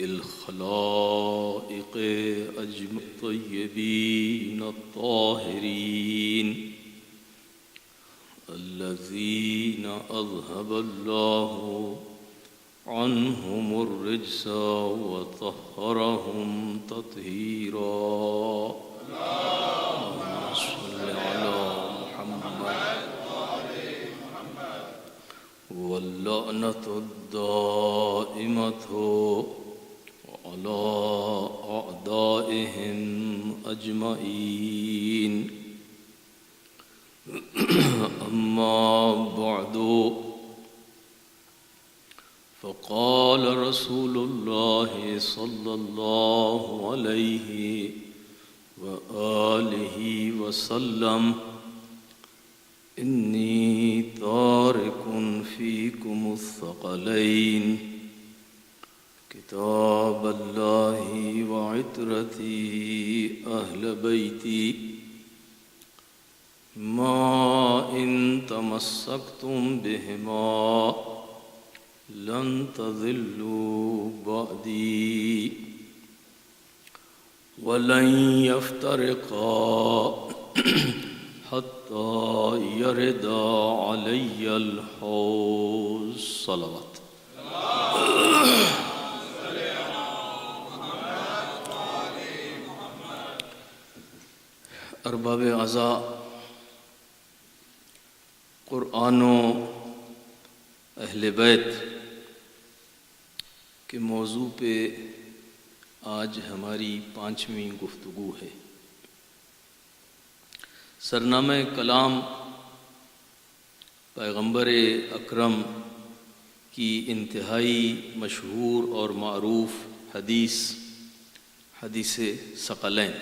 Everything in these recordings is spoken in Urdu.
الخلائق الطيبين الطاهرين الذين أذهب الله عنهم الرجس وطهرهم تطهيرا. اللهم صل على محمد واللعنة الدائمة على أعدائهم أجمعين. أما بعد، فقال رسول الله صلى الله عليه وآله وسلم: إني تارك فيكم الثقلين كتاب الله وعترتي أهل بيتي، ما إن تمسكتم بهما لن تضلوا بعدي ولن يفترقا حتى يرد علي الحوض. صلوات. ارباب اعضاء، قرآن و اہل بیت کے موضوع پہ آج ہماری 5ویں گفتگو ہے۔ سرنامہ کلام پیغمبر اکرم کی انتہائی مشہور اور معروف حدیث ثقلین۔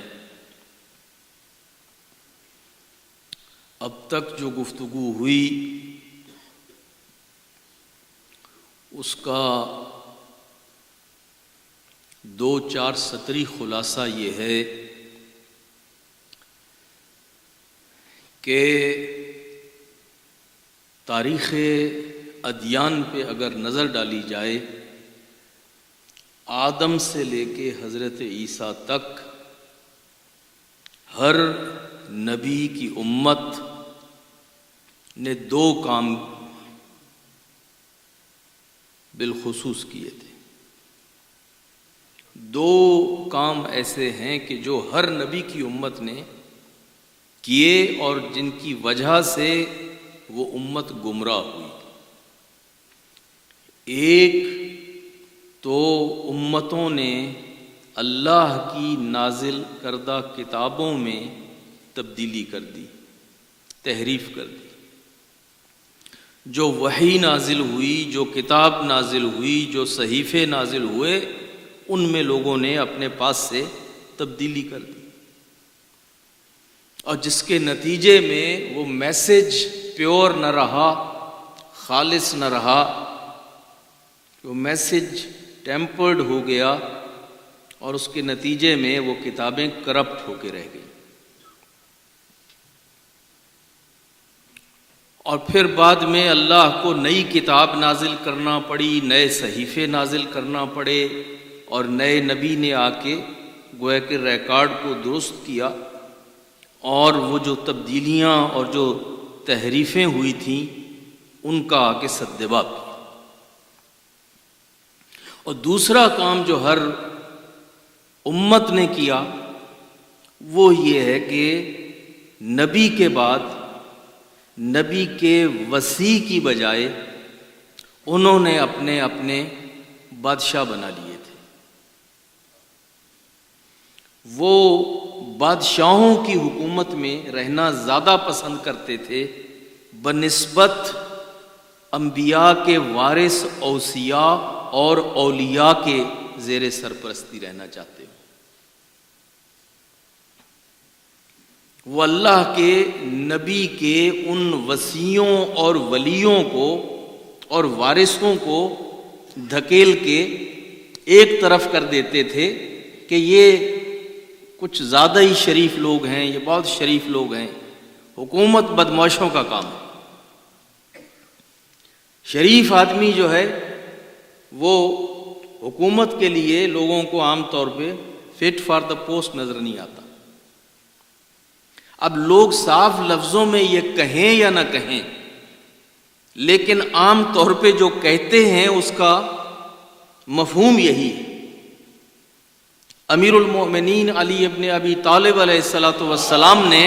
اب تک جو گفتگو ہوئی اس کا 2-4 سطری خلاصہ یہ ہے کہ تاریخ ادیان پہ اگر نظر ڈالی جائے، آدم سے لے کے حضرت عیسیٰ تک ہر نبی کی امت نے 2 کام بالخصوص کیے تھے۔ 2 کام ایسے ہیں کہ جو ہر نبی کی امت نے کیے اور جن کی وجہ سے وہ امت گمراہ ہوئی۔ ایک تو امتوں نے اللہ کی نازل کردہ کتابوں میں تبدیلی کر دی، تحریف کر دی۔ جو وحی نازل ہوئی، جو کتاب نازل ہوئی، جو صحیفے نازل ہوئے، ان میں لوگوں نے اپنے پاس سے تبدیلی کر دی، اور جس کے نتیجے میں وہ میسج پیور نہ رہا، خالص نہ رہا، وہ میسج ٹیمپرڈ ہو گیا، اور اس کے نتیجے میں وہ کتابیں کرپٹ ہو کے رہ گئیں۔ اور پھر بعد میں اللہ کو نئی کتاب نازل کرنا پڑی، نئے صحیفے نازل کرنا پڑے، اور نئے نبی نے آ کے گویا کہ ریکارڈ کو درست کیا، اور وہ جو تبدیلیاں اور جو تحریفیں ہوئی تھیں ان کا آ کے سدجواب کیا۔ اور دوسرا کام جو ہر امت نے کیا وہ یہ ہے کہ نبی کے بعد نبی کے وصی کی بجائے انہوں نے اپنے اپنے بادشاہ بنا لیے تھے۔ وہ بادشاہوں کی حکومت میں رہنا زیادہ پسند کرتے تھے بنسبت انبیاء کے وارث اوصیاء اور اولیاء کے زیر سرپرستی رہنا چاہتے ہو۔ وہ اللہ کے نبی کے ان وصیوں اور ولیوں کو اور وارثوں کو دھکیل کے ایک طرف کر دیتے تھے کہ یہ کچھ زیادہ ہی شریف لوگ ہیں، یہ بہت شریف لوگ ہیں، حکومت بدمعاشوں کا کام ہے۔ شریف آدمی جو ہے وہ حکومت کے لیے لوگوں کو عام طور پہ فٹ فار دا پوسٹ نظر نہیں آتا۔ اب لوگ صاف لفظوں میں یہ کہیں یا نہ کہیں، لیکن عام طور پہ جو کہتے ہیں اس کا مفہوم یہی ہے۔ امیر المومنین علی ابن ابی طالب علیہ الصلوۃ والسلام نے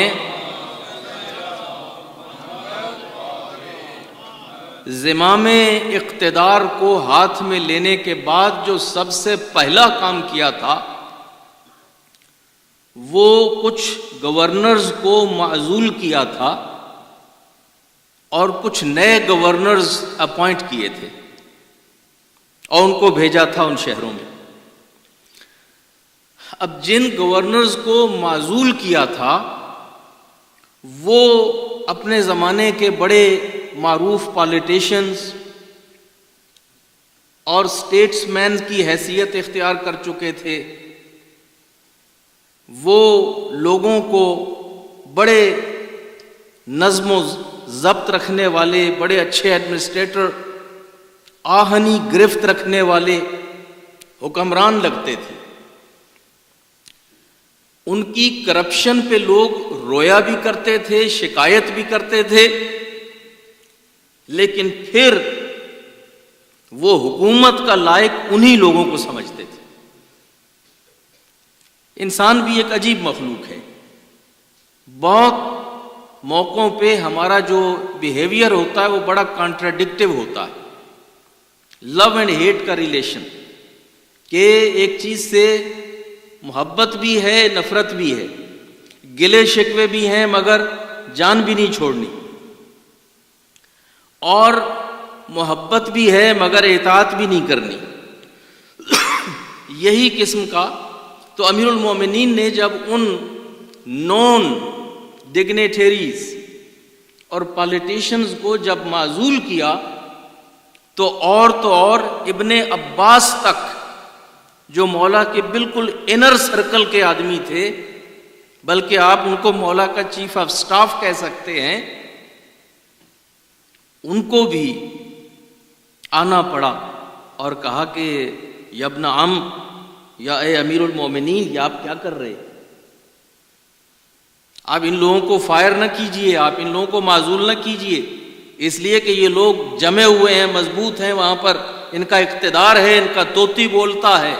زمام اقتدار کو ہاتھ میں لینے کے بعد جو سب سے پہلا کام کیا تھا وہ کچھ گورنرز کو معزول کیا تھا اور کچھ نئے گورنرز اپوائنٹ کیے تھے اور ان کو بھیجا تھا ان شہروں میں۔ اب جن گورنرز کو معزول کیا تھا وہ اپنے زمانے کے بڑے معروف پالیٹیشنز اور اسٹیٹس مین کی حیثیت اختیار کر چکے تھے، وہ لوگوں کو بڑے نظم و ضبط رکھنے والے، بڑے اچھے ایڈمنسٹریٹر، آہنی گرفت رکھنے والے حکمران لگتے تھے۔ ان کی کرپشن پہ لوگ رویا بھی کرتے تھے، شکایت بھی کرتے تھے، لیکن پھر وہ حکومت کا لائق انہی لوگوں کو سمجھتے تھے۔ انسان بھی ایک عجیب مخلوق ہے، بہت موقعوں پہ ہمارا جو بیہیویئر ہوتا ہے وہ بڑا کانٹراڈکٹیو ہوتا ہے۔ لو اینڈ ہیٹ کا ریلیشن، کہ ایک چیز سے محبت بھی ہے، نفرت بھی ہے، گلے شکوے بھی ہیں مگر جان بھی نہیں چھوڑنی، اور محبت بھی ہے مگر اطاعت بھی نہیں کرنی، یہی قسم کا۔ تو امیر المومنین نے جب ان نون ڈگنیٹریز اور پالیٹیشنز کو جب معزول کیا تو اور ابن عباس تک، جو مولا کے بالکل انر سرکل کے آدمی تھے، بلکہ آپ ان کو مولا کا چیف آف سٹاف کہہ سکتے ہیں، ان کو بھی آنا پڑا اور کہا کہ یا ابن عم، یا اے امیر المومنین، یہ آپ کیا کر رہے؟ آپ ان لوگوں کو فائر نہ کیجئے، آپ ان لوگوں کو معزول نہ کیجئے، اس لیے کہ یہ لوگ جمے ہوئے ہیں، مضبوط ہیں، وہاں پر ان کا اقتدار ہے، ان کا طوطی بولتا ہے،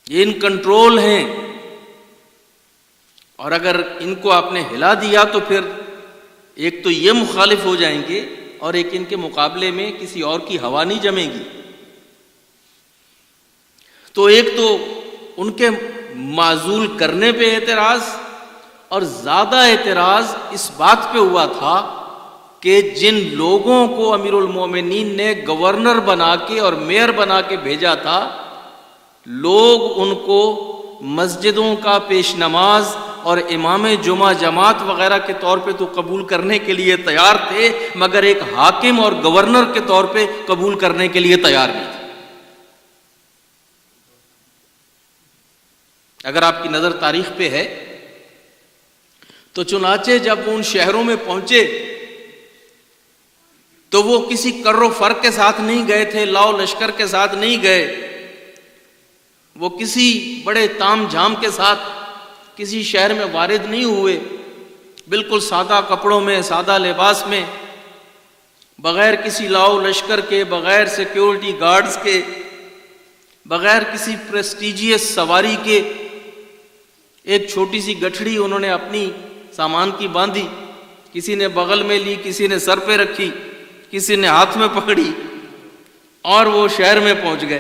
یہ ان کنٹرول ہیں، اور اگر ان کو آپ نے ہلا دیا تو پھر ایک تو یہ مخالف ہو جائیں گے اور ایک ان کے مقابلے میں کسی اور کی ہوا نہیں جمے گی۔ تو ایک تو ان کے معزول کرنے پہ اعتراض، اور زیادہ اعتراض اس بات پہ ہوا تھا کہ جن لوگوں کو امیر المومنین نے گورنر بنا کے اور میئر بنا کے بھیجا تھا، لوگ ان کو مسجدوں کا پیش نماز اور امام جمعہ جماعت وغیرہ کے طور پہ تو قبول کرنے کے لیے تیار تھے، مگر ایک حاکم اور گورنر کے طور پہ قبول کرنے کے لیے تیار نہیں تھے۔ اگر آپ کی نظر تاریخ پہ ہے تو چنانچہ جب وہ ان شہروں میں پہنچے تو وہ کسی کر و فر کے ساتھ نہیں گئے تھے، لاؤ لشکر کے ساتھ نہیں گئے، وہ کسی بڑے تام جھام کے ساتھ کسی شہر میں وارد نہیں ہوئے، بالکل سادہ کپڑوں میں، سادہ لباس میں، بغیر کسی لاؤ لشکر کے، بغیر سیکیورٹی گارڈز کے، بغیر کسی پریسٹیجیس سواری کے، ایک چھوٹی سی گٹھڑی انہوں نے اپنی سامان کی باندھی، کسی نے بغل میں لی، کسی نے سر پہ رکھی، کسی نے ہاتھ میں پکڑی، اور وہ شہر میں پہنچ گئے۔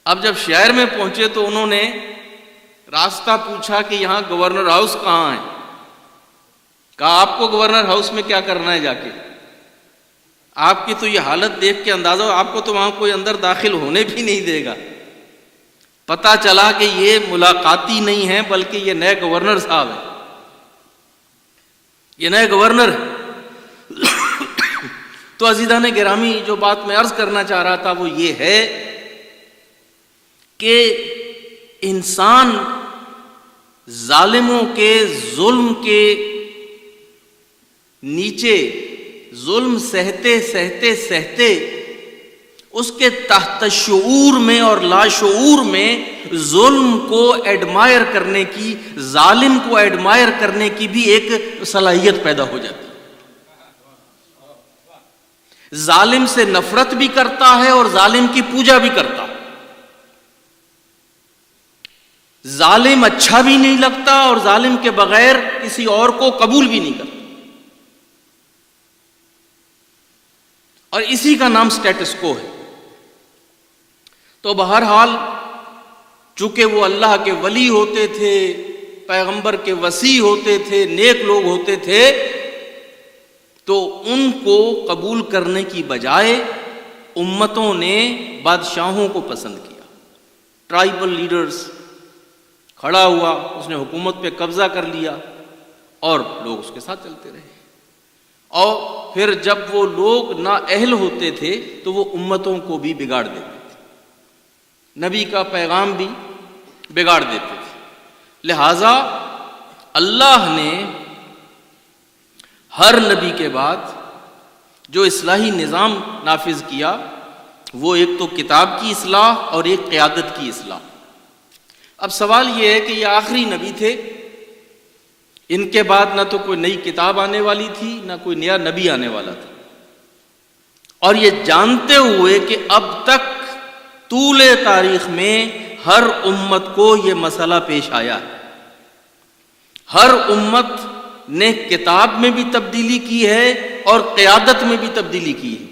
اب جب شہر میں پہنچے تو انہوں نے راستہ پوچھا کہ یہاں گورنر ہاؤس کہاں ہے؟ کہا آپ کو گورنر ہاؤس میں کیا کرنا ہے جا کے؟ آپ کی تو یہ حالت دیکھ کے اندازہ ہو آپ کو تو وہاں کوئی اندر داخل ہونے بھی نہیں دے گا۔ پتہ چلا کہ یہ ملاقاتی نہیں ہے بلکہ یہ نئے گورنر صاحب ہیں، یہ نئے گورنر ہیں۔ تو عزیزان گرامی، جو بات میں عرض کرنا چاہ رہا تھا وہ یہ ہے کہ انسان ظالموں کے ظلم کے نیچے ظلم سہتے سہتے سہتے اس کے تحت شعور میں اور لاشعور میں ظلم کو ایڈمائر کرنے کی، ظالم کو ایڈمائر کرنے کی بھی ایک صلاحیت پیدا ہو جاتی ہے۔ ظالم سے نفرت بھی کرتا ہے اور ظالم کی پوجا بھی کرتا ہے۔ ظالم اچھا بھی نہیں لگتا اور ظالم کے بغیر کسی اور کو قبول بھی نہیں کرتا، اور اسی کا نام سٹیٹس کو ہے۔ تو بہرحال چونکہ وہ اللہ کے ولی ہوتے تھے، پیغمبر کے وصی ہوتے تھے، نیک لوگ ہوتے تھے، تو ان کو قبول کرنے کی بجائے امتوں نے بادشاہوں کو پسند کیا۔ ٹرائبل لیڈرز کھڑا ہوا، اس نے حکومت پہ قبضہ کر لیا اور لوگ اس کے ساتھ چلتے رہے، اور پھر جب وہ لوگ نااہل ہوتے تھے تو وہ امتوں کو بھی بگاڑ دیتے تھے، نبی کا پیغام بھی بگاڑ دیتے تھے۔ لہذا اللہ نے ہر نبی کے بعد جو اصلاحی نظام نافذ کیا، وہ ایک تو کتاب کی اصلاح اور ایک قیادت کی اصلاح۔ اب سوال یہ ہے کہ یہ آخری نبی تھے، ان کے بعد نہ تو کوئی نئی کتاب آنے والی تھی، نہ کوئی نیا نبی آنے والا تھا، اور یہ جانتے ہوئے کہ اب تک طول تاریخ میں ہر امت کو یہ مسئلہ پیش آیا ہے، ہر امت نے کتاب میں بھی تبدیلی کی ہے اور قیادت میں بھی تبدیلی کی ہے،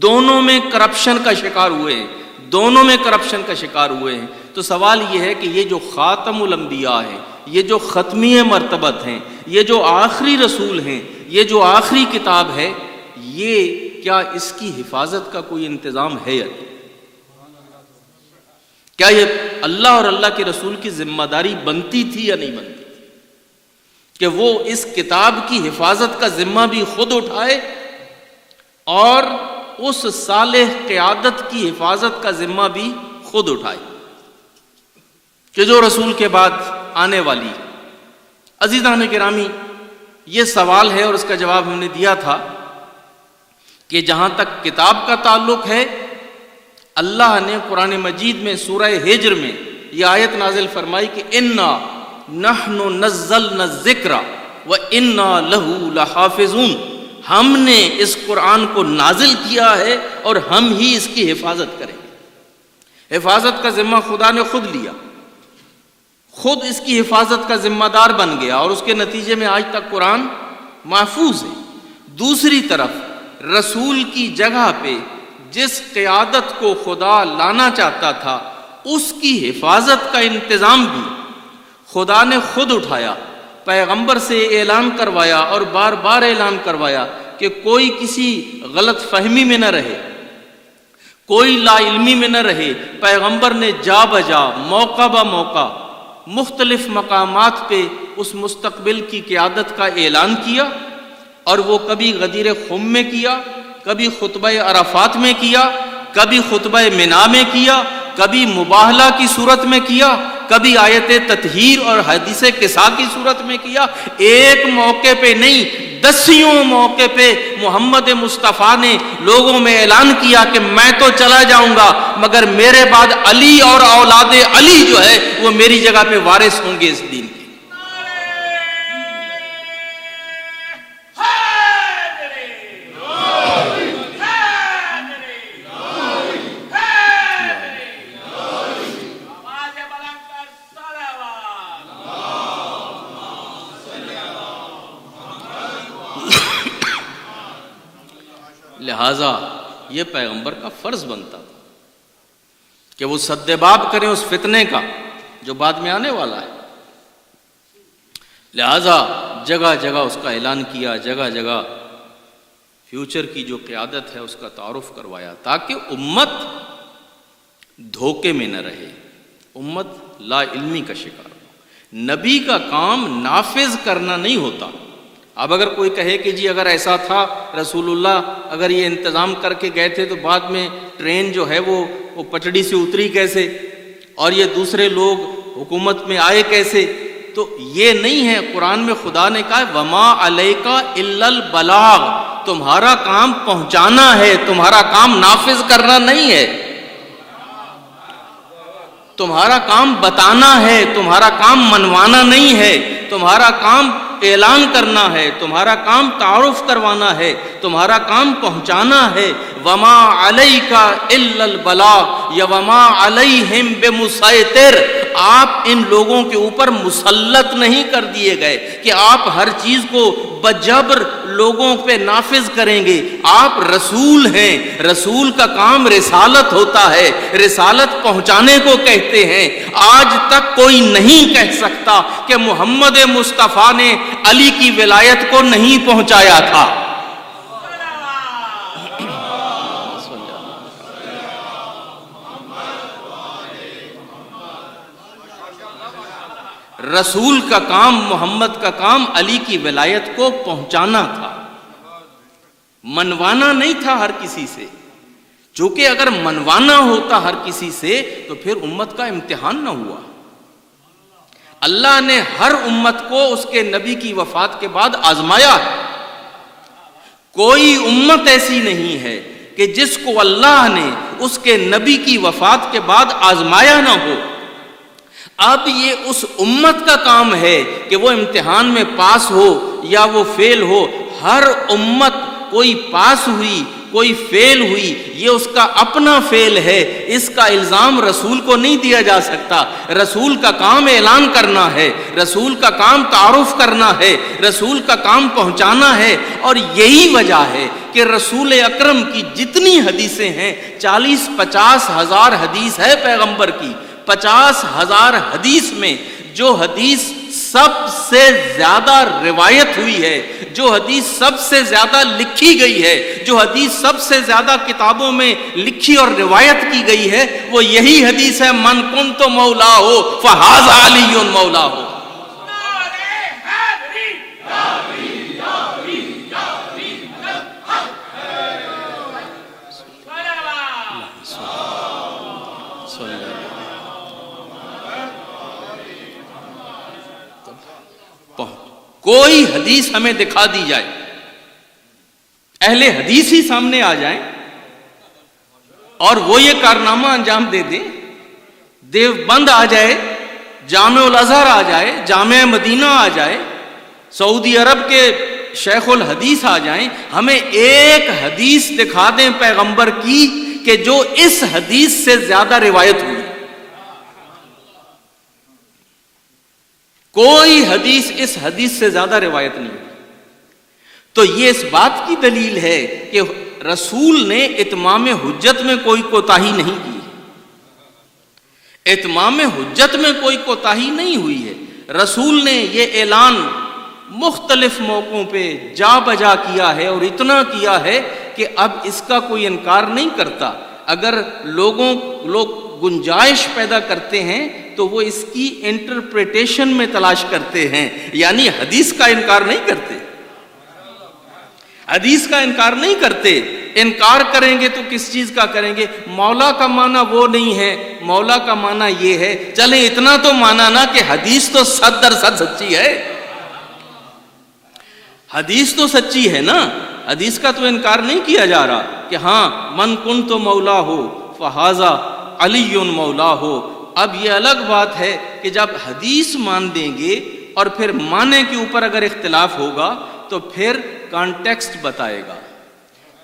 دونوں میں کرپشن کا شکار ہوئے ہیں، دونوں میں کرپشن کا شکار ہوئے ہیں۔ تو سوال یہ ہے کہ یہ جو خاتم الانبیاء ہیں، یہ جو ختمی مرتبت ہیں، یہ جو آخری رسول ہیں، یہ جو آخری کتاب ہے، یہ کیا اس کی حفاظت کا کوئی انتظام ہے یا نہیں؟ کیا یہ اللہ اور اللہ کے رسول کی ذمہ داری بنتی تھی یا نہیں بنتی تھی کہ وہ اس کتاب کی حفاظت کا ذمہ بھی خود اٹھائے اور اس صالح قیادت کی حفاظت کا ذمہ بھی خود اٹھائے کہ جو رسول کے بعد آنے والی ہے؟ عزیزان گرامی، یہ سوال ہے اور اس کا جواب ہم نے دیا تھا کہ جہاں تک کتاب کا تعلق ہے، اللہ نے قرآن مجید میں سورہ ہجر میں یہ آیت نازل فرمائی کہ اِنَّا نَحْنُ نَزَّلْنَا الذِّكْرَ وَإِنَّا لَهُ لَحَافِظُونَ، ہم نے اس قرآن کو نازل کیا ہے اور ہم ہی اس کی حفاظت کریں گے۔ حفاظت کا ذمہ خدا نے خود لیا، خود اس کی حفاظت کا ذمہ دار بن گیا، اور اس کے نتیجے میں آج تک قرآن محفوظ ہے۔ دوسری طرف رسول کی جگہ پہ جس قیادت کو خدا لانا چاہتا تھا، اس کی حفاظت کا انتظام بھی خدا نے خود اٹھایا، پیغمبر سے اعلان کروایا اور بار بار اعلان کروایا کہ کوئی کسی غلط فہمی میں نہ رہے، کوئی لا علمی میں نہ رہے۔ پیغمبر نے جا بجا موقع با موقع مختلف مقامات پہ اس مستقبل کی قیادت کا اعلان کیا، اور وہ کبھی غدیر خم میں کیا، کبھی خطبہ عرفات میں کیا، کبھی خطبہ منا میں کیا، کبھی مباہلہ کی صورت میں کیا، کبھی آیت تطہیر اور حدیث قصا کی صورت میں کیا۔ ایک موقع پہ نہیں، دسیوں موقع پہ محمد مصطفیٰ نے لوگوں میں اعلان کیا کہ میں تو چلا جاؤں گا، مگر میرے بعد علی اور اولاد علی جو ہے وہ میری جگہ پہ وارث ہوں گے اس دین کے۔ لہٰذا یہ پیغمبر کا فرض بنتا تھا کہ وہ سدباب کریں اس فتنے کا جو بعد میں آنے والا ہے۔ لہٰذا جگہ جگہ اس کا اعلان کیا، جگہ جگہ فیوچر کی جو قیادت ہے اس کا تعارف کروایا، تاکہ امت دھوکے میں نہ رہے، امت لا علمی کا شکار ہو۔ نبی کا کام نافذ کرنا نہیں ہوتا۔ اب اگر کوئی کہے کہ جی اگر ایسا تھا، رسول اللہ اگر یہ انتظام کر کے گئے تھے تو بعد میں ٹرین جو ہے وہ پٹڑی سے اتری کیسے، اور یہ دوسرے لوگ حکومت میں آئے کیسے، تو یہ نہیں ہے. قرآن میں خدا نے کہا وما علیک الا البلاغ، تمہارا کام پہنچانا ہے، تمہارا کام نافذ کرنا نہیں ہے، تمہارا کام بتانا ہے، تمہارا کام منوانا نہیں ہے، تمہارا کام اعلان کرنا ہے، تمہارا کام تعارف کروانا ہے، تمہارا کام پہنچانا ہے. وما علیک الا البلاغ یا وما علیہم بمسیطر، آپ ان لوگوں کے اوپر مسلط نہیں کر دیے گئے کہ آپ ہر چیز کو بجبر لوگوں پہ نافذ کریں گے. آپ رسول ہیں، رسول کا کام رسالت ہوتا ہے، رسالت پہنچانے کو کہتے ہیں. آج تک کوئی نہیں کہہ سکتا کہ محمد مصطفیٰ نے علی کی ولایت کو نہیں پہنچایا تھا. رسول کا کام، محمد کا کام علی کی ولایت کو پہنچانا تھا، منوانا نہیں تھا ہر کسی سے. چونکہ اگر منوانا ہوتا ہر کسی سے تو پھر امت کا امتحان نہ ہوا. اللہ نے ہر امت کو اس کے نبی کی وفات کے بعد آزمایا ہے. کوئی امت ایسی نہیں ہے کہ جس کو اللہ نے اس کے نبی کی وفات کے بعد آزمایا نہ ہو. اب یہ اس امت کا کام ہے کہ وہ امتحان میں پاس ہو یا وہ فیل ہو. ہر امت کوئی پاس ہوئی کوئی فیل ہوئی، یہ اس کا اپنا فیل ہے. اس کا الزام رسول کو نہیں دیا جا سکتا. رسول کا کام اعلان کرنا ہے، رسول کا کام تعارف کرنا ہے، رسول کا کام پہنچانا ہے. اور یہی وجہ ہے کہ رسول اکرم کی جتنی حدیثیں ہیں، 40-50 ہزار حدیث ہے پیغمبر کی. 50,000 حدیث میں جو حدیث سب سے زیادہ روایت ہوئی ہے، جو حدیث سب سے زیادہ لکھی گئی ہے، جو حدیث سب سے زیادہ کتابوں میں لکھی اور روایت کی گئی ہے، وہ یہی حدیث ہے من کنت مولا ہو فہذا علی مولا ہو. کوئی حدیث ہمیں دکھا دی جائے، اہل حدیث ہی سامنے آ جائیں اور وہ یہ کارنامہ انجام دے دیں. دیوبند آ جائے، جامع الازہر آ جائے، جامع مدینہ آ جائے، سعودی عرب کے شیخ الحدیث آ جائیں، ہمیں ایک حدیث دکھا دیں پیغمبر کی کہ جو اس حدیث سے زیادہ روایت ہوئی. کوئی حدیث اس حدیث سے زیادہ روایت نہیں. تو یہ اس بات کی دلیل ہے کہ رسول نے اتمام حجت میں کوئی کوتاہی نہیں کی. اتمام حجت میں کوئی کوتاہی نہیں ہوئی ہے. رسول نے یہ اعلان مختلف موقعوں پہ جا بجا کیا ہے اور اتنا کیا ہے کہ اب اس کا کوئی انکار نہیں کرتا. اگر لوگ گنجائش پیدا کرتے ہیں تو وہ اس کی انٹرپریٹیشن میں تلاش کرتے ہیں، یعنی حدیث کا انکار نہیں کرتے. حدیث کا انکار نہیں کرتے. انکار کریں گے تو کس چیز کا کریں گے؟ مولا کا معنی وہ نہیں ہے، مولا کا معنی یہ ہے. چلیں اتنا تو مانا نا کہ حدیث تو 100% سچی ہے. حدیث تو سچی ہے نا، حدیث کا تو انکار نہیں کیا جا رہا کہ ہاں من کنت مولا ہو فہذا علی مولا ہو. اب یہ الگ بات ہے کہ جب حدیث مان دیں گے اور پھر معنی کے اوپر اگر اختلاف ہوگا تو پھر کانٹیکسٹ بتائے گا.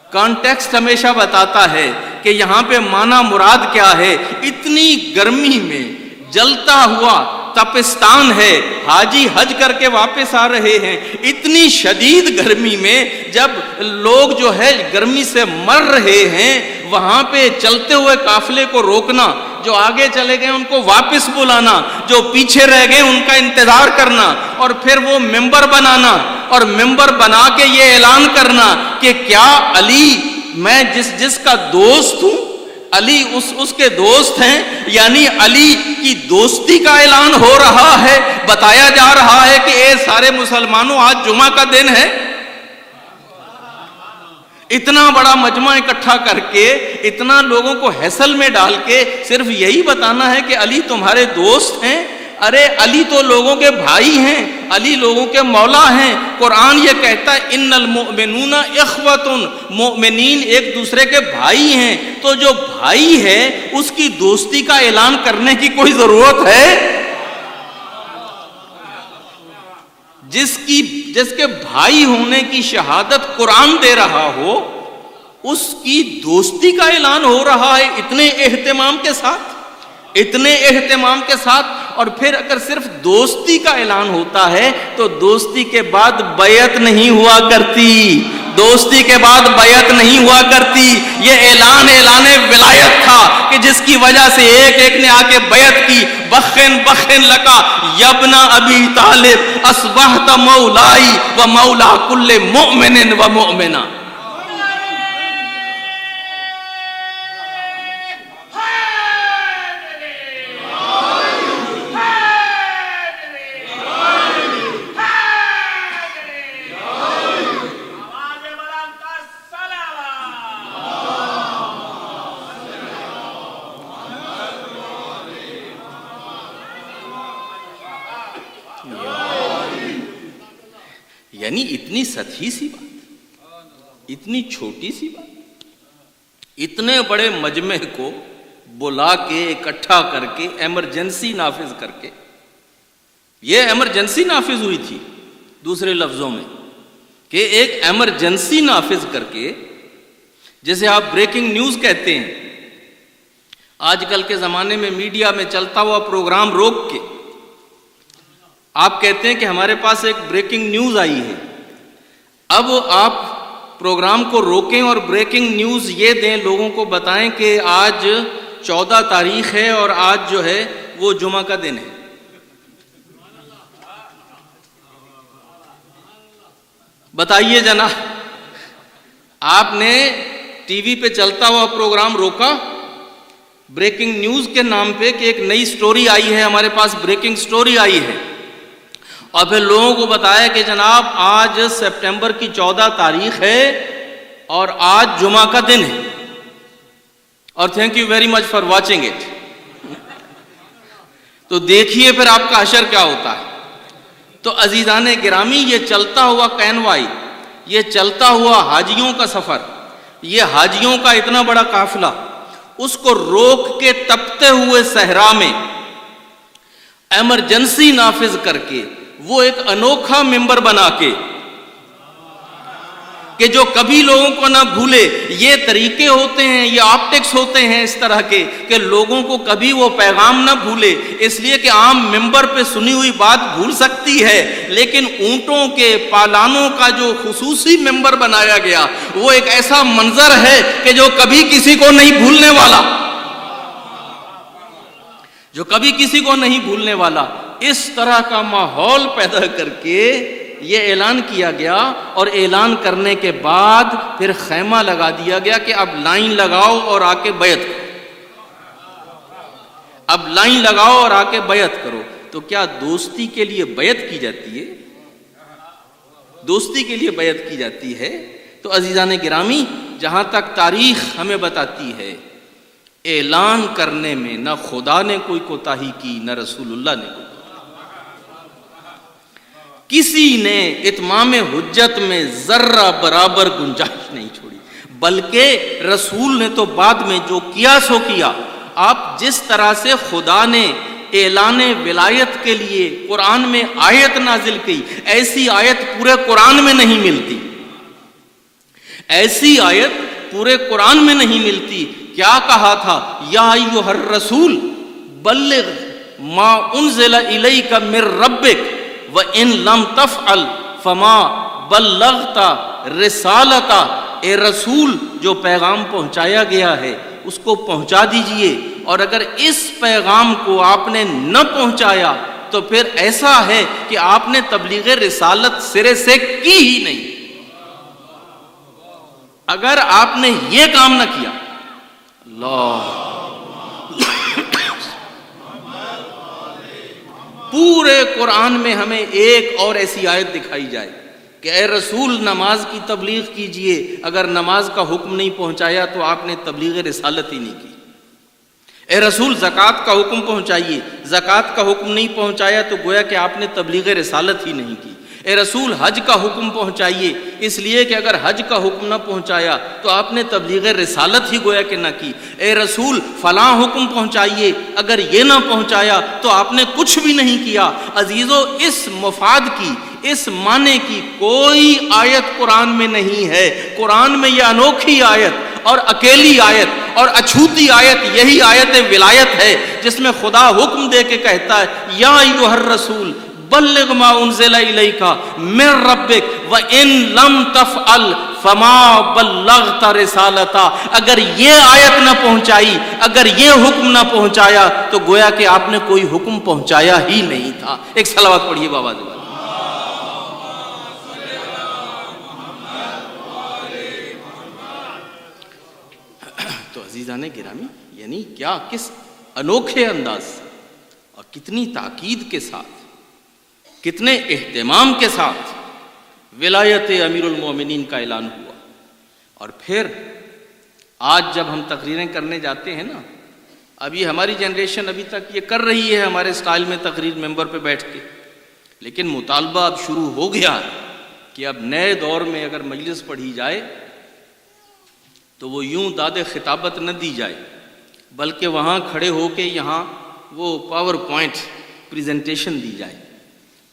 کانٹیکسٹ ہمیشہ بتاتا ہے کہ یہاں پہ معنی مراد کیا ہے. اتنی گرمی میں جلتا ہوا تپستان ہے، حاجی حج کر کے واپس آ رہے ہیں. اتنی شدید گرمی میں جب لوگ جو ہے گرمی سے مر رہے ہیں، وہاں پہ چلتے ہوئے قافلے کو روکنا، جو آگے چلے گئے ان کو واپس بلانا، جو پیچھے رہ گئے ان کا انتظار کرنا، اور پھر وہ ممبر بنانا اور ممبر بنا کے یہ اعلان کرنا کہ کیا علی میں جس کا دوست ہوں، علی اس کے دوست ہیں، یعنی علی کی دوستی کا اعلان ہو رہا ہے. بتایا جا رہا ہے کہ اے سارے مسلمانوں آج جمعہ کا دن ہے. اتنا بڑا مجمع اکٹھا کر کے، اتنا لوگوں کو حیصل میں ڈال کے صرف یہی بتانا ہے کہ علی تمہارے دوست ہیں. ارے علی تو لوگوں کے بھائی ہیں، علی لوگوں کے مولا ہیں۔ قرآن یہ کہتا ہے ان المؤمنون اخوۃ، مؤمنین ایک دوسرے کے بھائی ہیں۔ تو جو بھائی ہے اس کی دوستی کا اعلان کرنے کی کوئی ضرورت ہے؟ جس کے بھائی ہونے کی شہادت قرآن دے رہا ہو، اس کی دوستی کا اعلان ہو رہا ہے اتنے اہتمام کے ساتھ، اتنے اہتمام کے ساتھ۔ اور پھر اگر صرف دوستی کا اعلان ہوتا ہے تو دوستی کے بعد بیعت نہیں ہوا کرتی، دوستی کے بعد بیعت نہیں ہوا کرتی۔ یہ اعلان ولایت تھا کہ جس کی وجہ سے ایک ایک نے آ کے بیعت کی۔ بخن بخن لکا یبن ابی طالب اصبحت مولائی و مولا کل مؤمن و مؤمنہ۔ یعنی اتنی سطحی سی بات، اتنی چھوٹی سی بات، اتنے بڑے مجمع کو بلا کے اکٹھا کر کے ایمرجنسی نافذ کر کے، یہ ایمرجنسی نافذ ہوئی تھی دوسرے لفظوں میں کہ ایک ایمرجنسی نافذ کر کے، جسے آپ بریکنگ نیوز کہتے ہیں، آج کل کے زمانے میں میڈیا میں چلتا ہوا پروگرام روک کے آپ کہتے ہیں کہ ہمارے پاس ایک بریکنگ نیوز آئی ہے۔ اب آپ پروگرام کو روکیں اور بریکنگ نیوز یہ دیں، لوگوں کو بتائیں کہ آج 14 تاریخ ہے اور آج جو ہے وہ جمعہ کا دن ہے۔ بتائیے جناب، آپ نے ٹی وی پہ چلتا ہوا پروگرام روکا بریکنگ نیوز کے نام پہ کہ ایک نئی سٹوری آئی ہے، ہمارے پاس بریکنگ سٹوری آئی ہے، اور پھر لوگوں کو بتایا کہ جناب آج سپٹمبر کی 14 تاریخ ہے اور آج جمعہ کا دن ہے، اور thank you very much for watching it. تو دیکھیے پھر آپ کا حشر کیا ہوتا ہے۔ تو عزیزان گرامی، یہ چلتا ہوا کینوائی، یہ چلتا ہوا حاجیوں کا سفر، یہ حاجیوں کا اتنا بڑا قافلہ، اس کو روک کے تپتے ہوئے صحرا میں ایمرجنسی نافذ کر کے وہ ایک انوکھا ممبر بنا کے کہ جو کبھی لوگوں کو نہ بھولے۔ یہ طریقے ہوتے ہیں، یہ آپٹکس ہوتے ہیں اس طرح کے کہ لوگوں کو کبھی وہ پیغام نہ بھولے، اس لیے کہ عام ممبر پہ سنی ہوئی بات بھول سکتی ہے، لیکن اونٹوں کے پالانوں کا جو خصوصی ممبر بنایا گیا وہ ایک ایسا منظر ہے کہ جو کبھی کسی کو نہیں بھولنے والا، جو کبھی کسی کو نہیں بھولنے والا۔ اس طرح کا ماحول پیدا کر کے یہ اعلان کیا گیا، اور اعلان کرنے کے بعد پھر خیمہ لگا دیا گیا کہ اب لائن لگاؤ اور آ کے بیعت کرو، اب لائن لگاؤ اور آ کے بیعت کرو۔ تو کیا دوستی کے لیے بیعت کی جاتی ہے؟ دوستی کے لیے بیعت کی جاتی ہے؟ تو عزیزان گرامی، جہاں تک تاریخ ہمیں بتاتی ہے، اعلان کرنے میں نہ خدا نے کوئی کوتاہی کی، نہ رسول اللہ نے کوئی، کسی نے اتمام حجت میں ذرہ برابر گنجائش نہیں چھوڑی، بلکہ رسول نے تو بعد میں جو کیا سو کیا۔ آپ جس طرح سے خدا نے اعلان ولایت کے لیے قرآن میں آیت نازل کی، ایسی آیت پورے قرآن میں نہیں ملتی، ایسی آیت پورے قرآن میں نہیں ملتی۔ کیا کہا تھا؟ یا ایھا الرسول بلغ ما انزل الیک من ربک وَإِن لَمْ تَفْعَلْ فَمَا بَلَّغْتَ رِسَالَتَ۔ اے رسول، جو پیغام پہنچایا گیا ہے اس کو پہنچا دیجئے، اور اگر اس پیغام کو آپ نے نہ پہنچایا تو پھر ایسا ہے کہ آپ نے تبلیغ رسالت سرے سے کی ہی نہیں۔ اگر آپ نے یہ کام نہ کیا، اللہ، پورے قرآن میں ہمیں ایک اور ایسی آیت دکھائی جائے کہ اے رسول نماز کی تبلیغ کیجئے، اگر نماز کا حکم نہیں پہنچایا تو آپ نے تبلیغ رسالت ہی نہیں کی۔ اے رسول زکوٰۃ کا حکم پہنچائیے، زکوٰۃ کا حکم نہیں پہنچایا تو گویا کہ آپ نے تبلیغ رسالت ہی نہیں کی۔ اے رسول حج کا حکم پہنچائیے، اس لیے کہ اگر حج کا حکم نہ پہنچایا تو آپ نے تبلیغ رسالت ہی گویا کہ نہ کی۔ اے رسول فلاں حکم پہنچائیے، اگر یہ نہ پہنچایا تو آپ نے کچھ بھی نہیں کیا۔ عزیزو، اس مفاد کی، اس معنی کی کوئی آیت قرآن میں نہیں ہے۔ قرآن میں یہ انوکھی آیت اور اکیلی آیت اور اچھوتی آیت یہی آیت ولایت ہے، جس میں خدا حکم دے کے کہتا ہے یا ایھا الرسول بلغ ما انزل الیک من ربک وان لم تفعل فما بلغت رسالتا۔ اگر یہ آیت نہ پہنچائی، اگر یہ حکم نہ پہنچایا تو گویا کہ آپ نے کوئی حکم پہنچایا ہی نہیں تھا۔ ایک صلوات پڑھیے بابا جی۔ تو عزیزان گرامی، یعنی کیا کس انوکھے انداز سے اور کتنی تاکید کے ساتھ، کتنے اہتمام کے ساتھ ولایت امیر المومنین کا اعلان ہوا۔ اور پھر آج جب ہم تقریریں کرنے جاتے ہیں نا، ابھی ہماری جنریشن ابھی تک یہ کر رہی ہے ہمارے سٹائل میں تقریر ممبر پہ بیٹھ کے، لیکن مطالبہ اب شروع ہو گیا کہ اب نئے دور میں اگر مجلس پڑھی جائے تو وہ یوں داد خطابت نہ دی جائے، بلکہ وہاں کھڑے ہو کے یہاں وہ پاور پوائنٹ پریزنٹیشن دی جائے،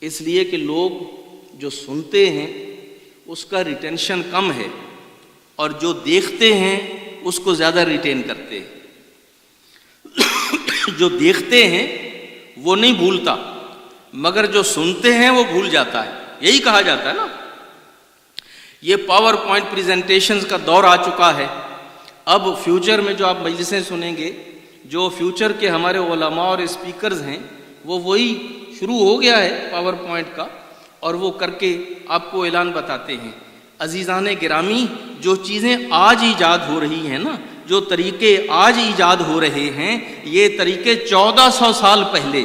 اس لیے کہ لوگ جو سنتے ہیں اس کا ریٹینشن کم ہے اور جو دیکھتے ہیں اس کو زیادہ ریٹین کرتے ہیں۔ جو دیکھتے ہیں وہ نہیں بھولتا، مگر جو سنتے ہیں وہ بھول جاتا ہے، یہی کہا جاتا ہے نا۔ یہ پاور پوائنٹ پریزنٹیشنز کا دور آ چکا ہے۔ اب فیوچر میں جو آپ مجلسیں سنیں گے، جو فیوچر کے ہمارے علماء اور اسپیکرز ہیں، وہ وہی شروع ہو گیا ہے پاور پوائنٹ کا، اور وہ کر کے آپ کو اعلان بتاتے ہیں۔ عزیزان گرامی، جو چیزیں آج ایجاد ہو رہی ہیں نا، جو طریقے آج ایجاد ہو رہے ہیں، یہ طریقے 1400 سال پہلے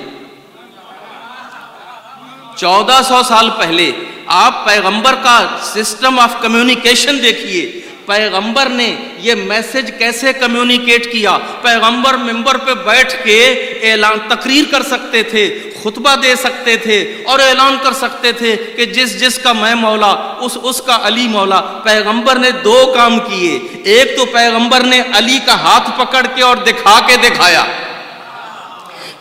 1400 سال پہلے آپ پیغمبر کا سسٹم آف کمیونیکیشن دیکھیے۔ پیغمبر نے یہ میسج کیسے کمیونیکیٹ کیا؟ پیغمبر منبر پہ بیٹھ کے اعلان تقریر کر سکتے تھے، خطبہ دے سکتے تھے اور اعلان کر سکتے تھے کہ جس کا میں مولا اس کا علی مولا۔ پیغمبر نے دو کام کیے، ایک تو پیغمبر نے علی کا ہاتھ پکڑ کے اور دکھا کے دکھایا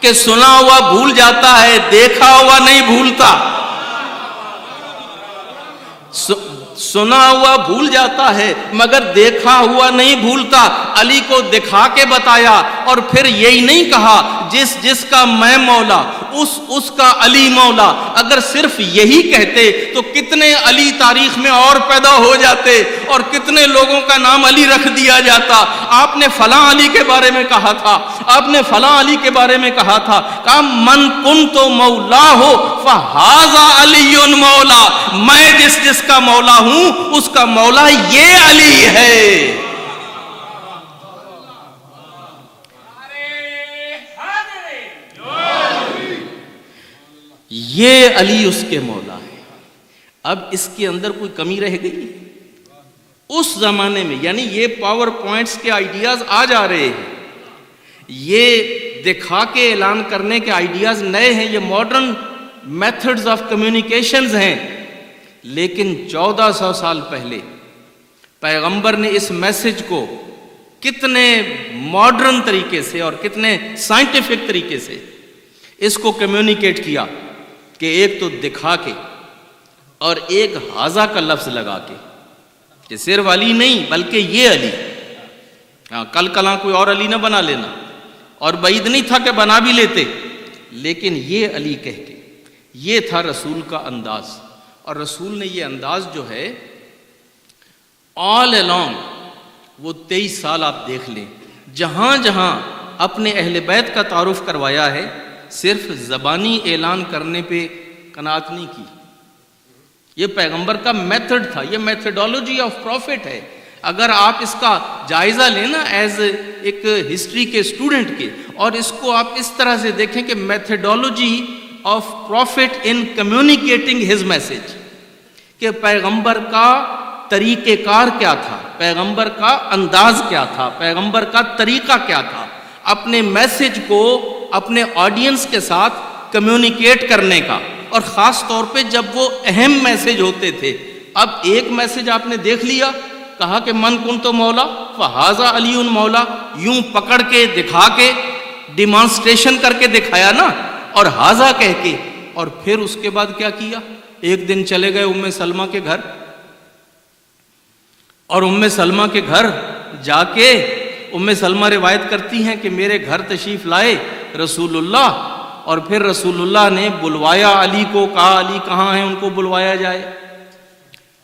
کہ سنا ہوا بھول جاتا ہے، دیکھا ہوا نہیں بھولتا۔ سنا ہوا بھول جاتا ہے مگر دیکھا ہوا نہیں بھولتا۔ علی کو دکھا کے بتایا، اور پھر یہی نہیں کہا جس کا میں مولا اس کا علی مولا۔ اگر صرف یہی کہتے تو کتنے علی تاریخ میں اور پیدا ہو جاتے اور کتنے لوگوں کا نام علی رکھ دیا جاتا۔ آپ نے فلاں علی کے بارے میں کہا تھا، آپ نے فلاں علی کے بارے میں کہا تھا، کہا من کنت مولا ہو فہذا علی مولا، میں جس کا مولا ہوں اس کا مولا یہ علی ہے۔ یہ علی اس کے مولا ہے۔ اب اس کے اندر کوئی کمی رہ گئی؟ اس زمانے میں، یعنی یہ پاور پوائنٹس کے آئیڈیاز آ جا رہے ہیں، یہ دکھا کے اعلان کرنے کے آئیڈیاز نئے ہیں، یہ ماڈرن میتھڈز آف کمیونیکیشنز ہیں، لیکن 1400 سال پہلے پیغمبر نے اس میسج کو کتنے ماڈرن طریقے سے اور کتنے سائنٹیفک طریقے سے اس کو کمیونیکیٹ کیا کہ ایک تو دکھا کے اور ایک حاضہ کا لفظ لگا کے، کہ صرف علی نہیں بلکہ یہ علی، کل کلاں کوئی اور علی نہ بنا لینا، اور بعید نہیں تھا کہ بنا بھی لیتے، لیکن یہ علی کہہ کے، یہ تھا رسول کا انداز۔ اور رسول نے یہ انداز جو ہے آل along وہ 23 سال آپ دیکھ لیں، جہاں جہاں اپنے اہل بیت کا تعارف کروایا ہے، صرف زبانی اعلان کرنے پہ قناعت نہیں کی۔ یہ پیغمبر کا میتھڈ تھا، یہ میتھڈولوجی آف پروفٹ ہے۔ اگر آپ اس کا جائزہ لینا ایز ایک ہسٹری کے اسٹوڈنٹ کے، اور اس کو آپ اس طرح سے دیکھیں کہ methodology of prophet in communicating his message, کہ پیغمبر کا طریقہ کار کیا تھا، پیغمبر کا انداز کیا تھا، پیغمبر کا طریقہ کیا تھا۔ اپنے میسج کو اپنے آڈینس کے ساتھ کمیونیکیٹ کرنے کا، اور خاص طور پہ جب وہ اہم میسج ہوتے تھے۔ اب ایک میسج آپ نے دیکھ لیا، کہا کہ من کن تو مولا فہذا علی مولا، یوں پکڑ کے دکھا کے ڈیمانسٹریشن کر کے دکھایا نا، اور ہاذا کہہ کے، اور پھر اس کے بعد کیا کیا؟ ایک دن چلے گئے ام سلمہ کے گھر، اور ام سلمہ کے گھر جا کے ام سلمہ روایت کرتی ہیں کہ میرے گھر تشریف لائے رسول اللہ، اور پھر رسول اللہ نے بلوایا علی کو، کہا علی کہاں ہیں، ان کو بلوایا جائے۔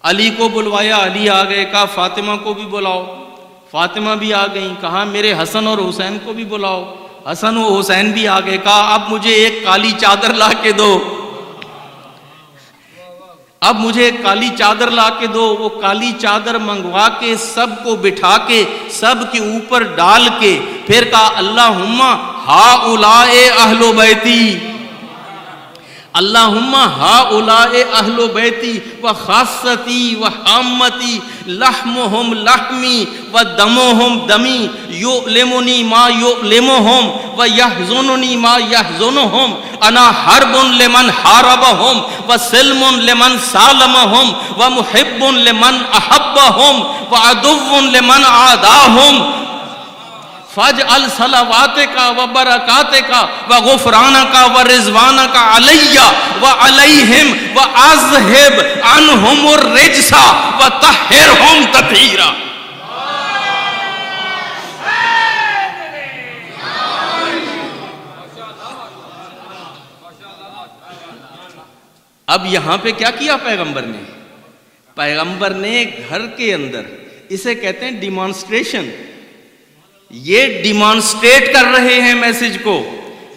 علی کو بلوایا، علی آ گئے، کہا فاطمہ کو بھی بلاؤ، فاطمہ بھی آ گئیں، کہا میرے حسن اور حسین کو بھی بلاؤ، حسن و حسین بھی آ گئے، کہا اب مجھے ایک کالی چادر لا کے دو، اب مجھے ایک کالی چادر لا کے دو۔ وہ کالی چادر منگوا کے سب کو بٹھا کے سب کے اوپر ڈال کے پھر کہا اللہم ہؤلاء اہل بیتی، اللہم ہؤلاء اہل بیتی وخاصتی وحامتی، لحمہم لحمی ودمہم دمی، یؤلمنی ما یؤلمہم ویحزننی ما یحزنہم، انا حرب لمن حاربہم وسلم لمن سالمہم ومحب لمن احبہم وعدو لمن عاداہم، فاجعل صلواتک وبرکاتک وغفرانک ورضوانک علی وعلیہم واذہب عنہم الرجس وطہرہم تطہیرا۔ اب یہاں پہ کیا کیا پیغمبر نے؟ پیغمبر نے گھر کے اندر، اسے کہتے ہیں ڈیمانسٹریشن، یہ ڈیمانسٹریٹ کر رہے ہیں میسج کو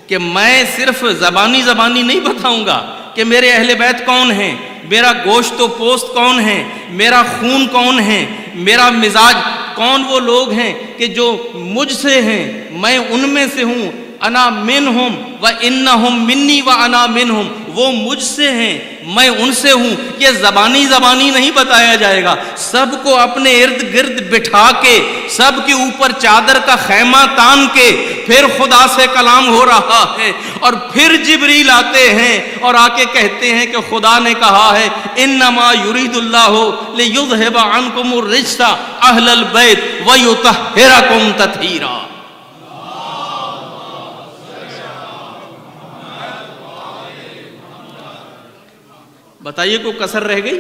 کہ میں صرف زبانی نہیں بتاؤں گا کہ میرے اہل بیت کون ہیں، میرا گوشت و پوست کون ہے، میرا خون کون ہے، میرا مزاج کون وہ لوگ ہیں کہ جو مجھ سے ہیں، میں ان میں سے ہوں، انا منہم و انہم منی و انا منہم، وہ مجھ سے ہیں میں ان سے ہوں۔ یہ زبانی نہیں بتایا جائے گا، سب کو اپنے ارد گرد بٹھا کے سب کے اوپر چادر کا خیمہ تان کے پھر خدا سے کلام ہو رہا ہے، اور پھر جبریل آتے ہیں اور آ کے کہتے ہیں کہ خدا نے کہا ہے انما یرید اللہ لیذھب عنکم الرجس اہل البیت ویطہرکم تطہیرا۔ بتائیے کوئی کسر رہ گئی؟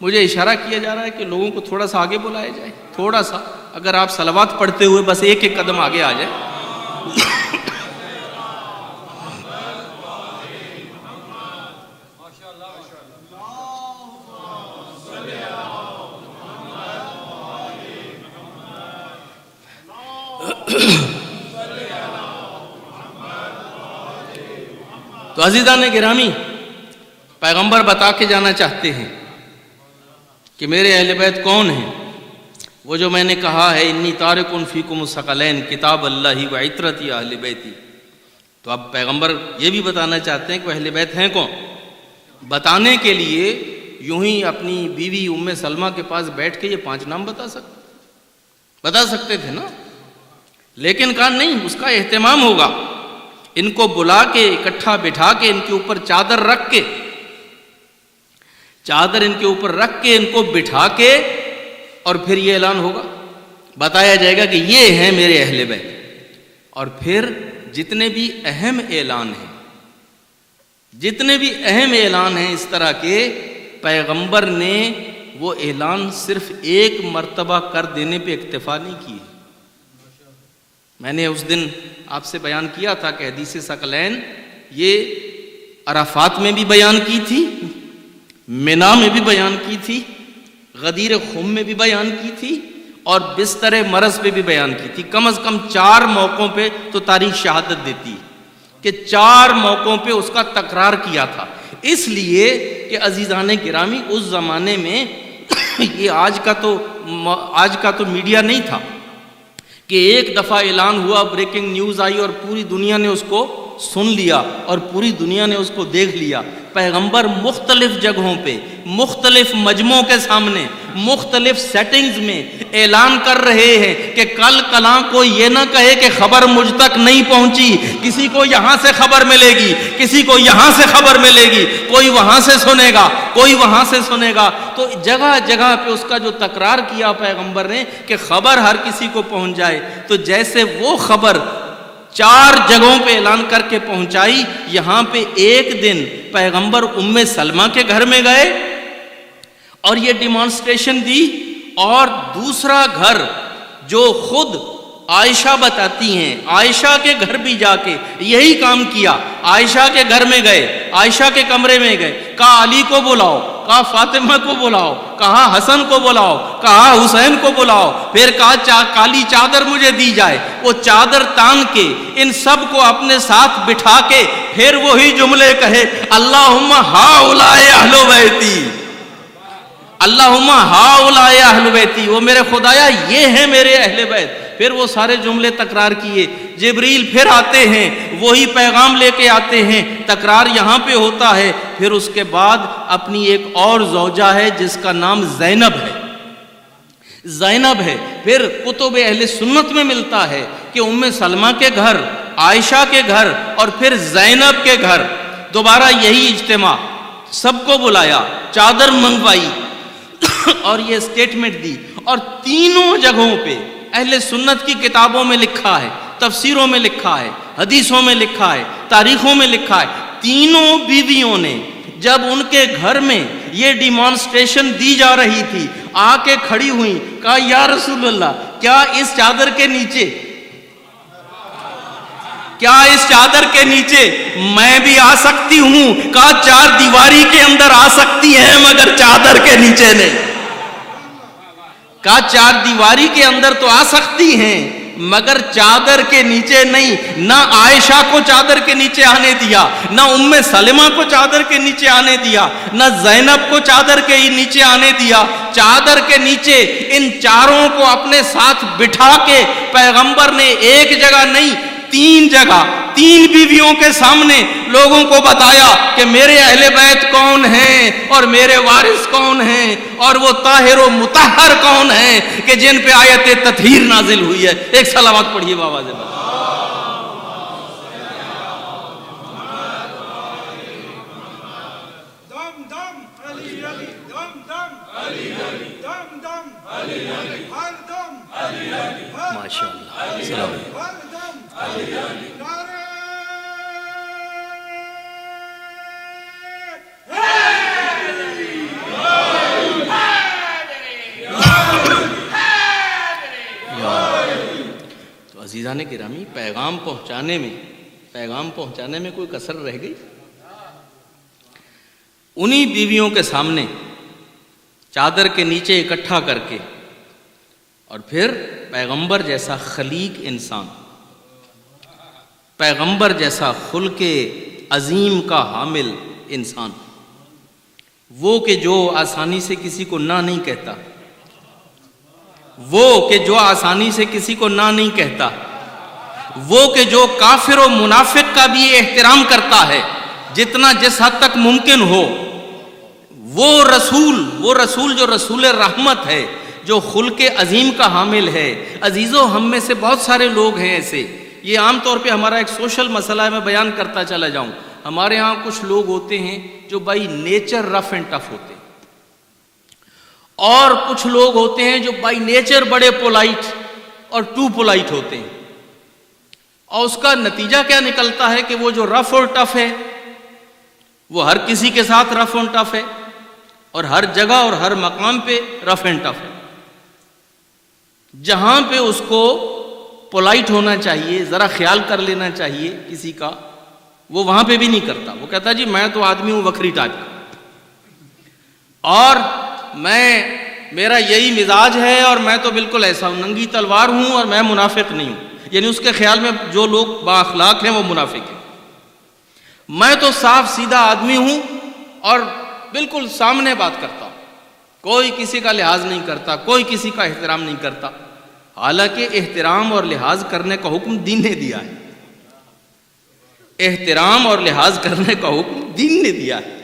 مجھے اشارہ کیا جا رہا ہے کہ لوگوں کو تھوڑا سا آگے بلایا جائے، تھوڑا سا، اگر آپ صلوات پڑھتے ہوئے بس ایک قدم آگے آ جائے۔ تو عزیزان گرامی، پیغمبر بتا کے جانا چاہتے ہیں کہ میرے اہل بیت کون ہیں، وہ جو میں نے کہا ہے انی تارک فیکم الثقلین کتاب اللہ و عترتی اہل بیتی۔ تو اب پیغمبر یہ بھی بتانا چاہتے ہیں کہ اہل بیت ہیں کون۔ بتانے کے لیے یوں ہی اپنی بیوی ام سلمہ کے پاس بیٹھ کے یہ 5 نام بتا سکتے تھے نا، لیکن کہا نہیں، اس کا اہتمام ہوگا، ان کو بلا کے اکٹھا بٹھا کے ان کے اوپر چادر رکھ کے ان کو بٹھا کے، اور پھر یہ اعلان ہوگا، بتایا جائے گا کہ یہ ہیں میرے اہل بیت۔ اور پھر جتنے بھی اہم اعلان ہیں اس طرح کے، پیغمبر نے وہ اعلان صرف ایک مرتبہ کر دینے پہ اکتفا نہیں کی۔ میں نے اس دن آپ سے بیان کیا تھا کہ حدیث ثقلین یہ عرفات میں بھی بیان کی تھی، منا میں بھی بیان کی تھی، غدیر خم میں بھی بیان کی تھی، اور بستر مرض پہ بھی بیان کی تھی۔ کم از کم 4 موقعوں پہ تو تاریخ شہادت دیتی کہ 4 موقعوں پہ اس کا تکرار کیا تھا۔ اس لیے کہ عزیزان گرامی اس زمانے میں یہ آج کا تو میڈیا نہیں تھا کہ ایک دفعہ اعلان ہوا، بریکنگ نیوز آئی اور پوری دنیا نے اس کو سن لیا اور پوری دنیا نے اس کو دیکھ لیا۔ پیغمبر مختلف جگہوں پہ، مختلف مجمعوں کے سامنے، مختلف سیٹنگز میں اعلان کر رہے ہیں کہ کل کلاں کوئی یہ نہ کہے کہ خبر مجھ تک نہیں پہنچی، کسی کو یہاں سے خبر ملے گی، کسی کو یہاں سے خبر ملے گی، کوئی وہاں سے سنے گا، کوئی وہاں سے سنے گا۔ تو جگہ جگہ پہ اس کا جو تکرار کیا پیغمبر نے کہ خبر ہر کسی کو پہنچ جائے، تو جیسے وہ خبر 4 جگہوں پہ اعلان کر کے پہنچائی، یہاں پہ ایک دن پیغمبر ام سلمہ کے گھر میں گئے اور یہ ڈیمانسٹریشن دی، اور دوسرا گھر جو خود عائشہ بتاتی ہیں، عائشہ کے گھر بھی جا کے یہی کام کیا۔ عائشہ کے گھر میں گئے، عائشہ کے کمرے میں گئے، کہا علی کو بلاؤ، کہا فاطمہ کو بلاؤ، کہا حسن کو بلاؤ، کہا حسین کو بلاؤ، پھر کہا کالی چادر مجھے دی جائے۔ وہ چادر تان کے ان سب کو اپنے ساتھ بٹھا کے پھر وہی جملے کہے، اللہم ہؤلاء اہل بیتی، اللہم ہؤلاء اہل بیتی، وہ میرے خدایا یہ ہیں میرے اہل بیت۔ پھر وہ سارے جملے تکرار کیے۔ جبریل پھر آتے ہیں، وہی پیغام لے کے آتے ہیں، تکرار یہاں پہ ہوتا ہے۔ پھر اس کے بعد اپنی ایک اور زوجہ ہے جس کا نام زینب ہے، زینب ہے۔ پھر کتب اہل سنت میں ملتا ہے کہ ام سلمہ کے گھر، عائشہ کے گھر اور پھر زینب کے گھر دوبارہ یہی اجتماع، سب کو بلایا، چادر منگوائی اور یہ اسٹیٹمنٹ دی۔ اور تینوں جگہوں پہ اہل سنت کی کتابوں میں لکھا ہے، تفسیروں میں لکھا ہے، حدیثوں میں لکھا ہے، تاریخوں میں لکھا ہے، تینوں بیویوں نے جب ان کے گھر میں یہ ڈیمانسٹریشن دی جا رہی تھی، آ کے کھڑی ہوئیں، کہا یا رسول اللہ کیا اس چادر کے نیچے، کیا اس چادر کے نیچے میں بھی آ سکتی ہوں؟ کہا 4 دیواری کے اندر آ سکتی ہیں مگر چادر کے نیچے نہیں۔ کہا 4 دیواری کے اندر تو آ سکتی ہیں مگر چادر کے نیچے نہیں۔ نہ عائشہ کو چادر کے نیچے آنے دیا، نہ ام سلمہ کو چادر کے نیچے آنے دیا، نہ زینب کو چادر کے نیچے آنے دیا۔ چادر کے نیچے ان چاروں کو اپنے ساتھ بٹھا کے پیغمبر نے ایک جگہ نہیں 3 جگہ 3 بیویوں کے سامنے لوگوں کو بتایا کہ میرے اہل بیت کون ہیں اور میرے وارث کون ہیں اور وہ طاہر و مطہر کون ہیں کہ جن پہ آیت تطہیر نازل ہوئی ہے۔ ایک صلوات پڑھیے بابا سے۔ ماشاء اللہ، سلام تو عزیزان گرامی، پیغام پہنچانے میں کوئی کسر رہ گئی؟ انہی بیویوں کے سامنے چادر کے نیچے اکٹھا کر کے، اور پھر پیغمبر جیسا خلیق انسان، پیغمبر جیسا خلق عظیم کا حامل انسان، وہ کہ جو آسانی سے کسی کو نہ نہیں کہتا، وہ کہ جو آسانی سے کسی کو نہ نہیں کہتا، وہ کہ جو کافر و منافق کا بھی احترام کرتا ہے جتنا جس حد تک ممکن ہو، وہ رسول جو رسول رحمت ہے، جو خلق عظیم کا حامل ہے۔ عزیزو، ہم میں سے بہت سارے لوگ ہیں ایسے، یہ عام طور پہ ہمارا ایک سوشل مسئلہ ہے، میں بیان کرتا چلا جاؤں۔ ہمارے ہاں کچھ لوگ ہوتے ہیں جو by nature rough and tough ہوتے ہیں، اور کچھ لوگ ہوتے ہیں جو بائی نیچر بڑے پولائٹ اور ٹو پولائٹ ہوتے ہیں، اور اس کا نتیجہ کیا نکلتا ہے کہ وہ جو رف اور ٹف ہے وہ ہر کسی کے ساتھ رف اور ٹف ہے، اور ہر جگہ اور ہر مقام پہ رف اینڈ ٹف ہے۔ جہاں پہ اس کو پولائٹ ہونا چاہیے، ذرا خیال کر لینا چاہیے کسی کا، وہ وہاں پہ بھی نہیں کرتا۔ وہ کہتا جی میں تو آدمی ہوں وکری ٹائپ کا، اور میرا یہی مزاج ہے، اور میں تو بالکل ایسا ہوں، ننگی تلوار ہوں، اور میں منافق نہیں ہوں۔ یعنی اس کے خیال میں جو لوگ با اخلاق ہیں وہ منافق ہیں۔ میں تو صاف سیدھا آدمی ہوں اور بالکل سامنے بات کرتا ہوں، کوئی کسی کا لحاظ نہیں کرتا، کوئی کسی کا احترام نہیں کرتا، حالانکہ احترام اور لحاظ کرنے کا حکم دین نے دیا ہے۔ احترام اور لحاظ کرنے کا حکم دین نے دیا ہے،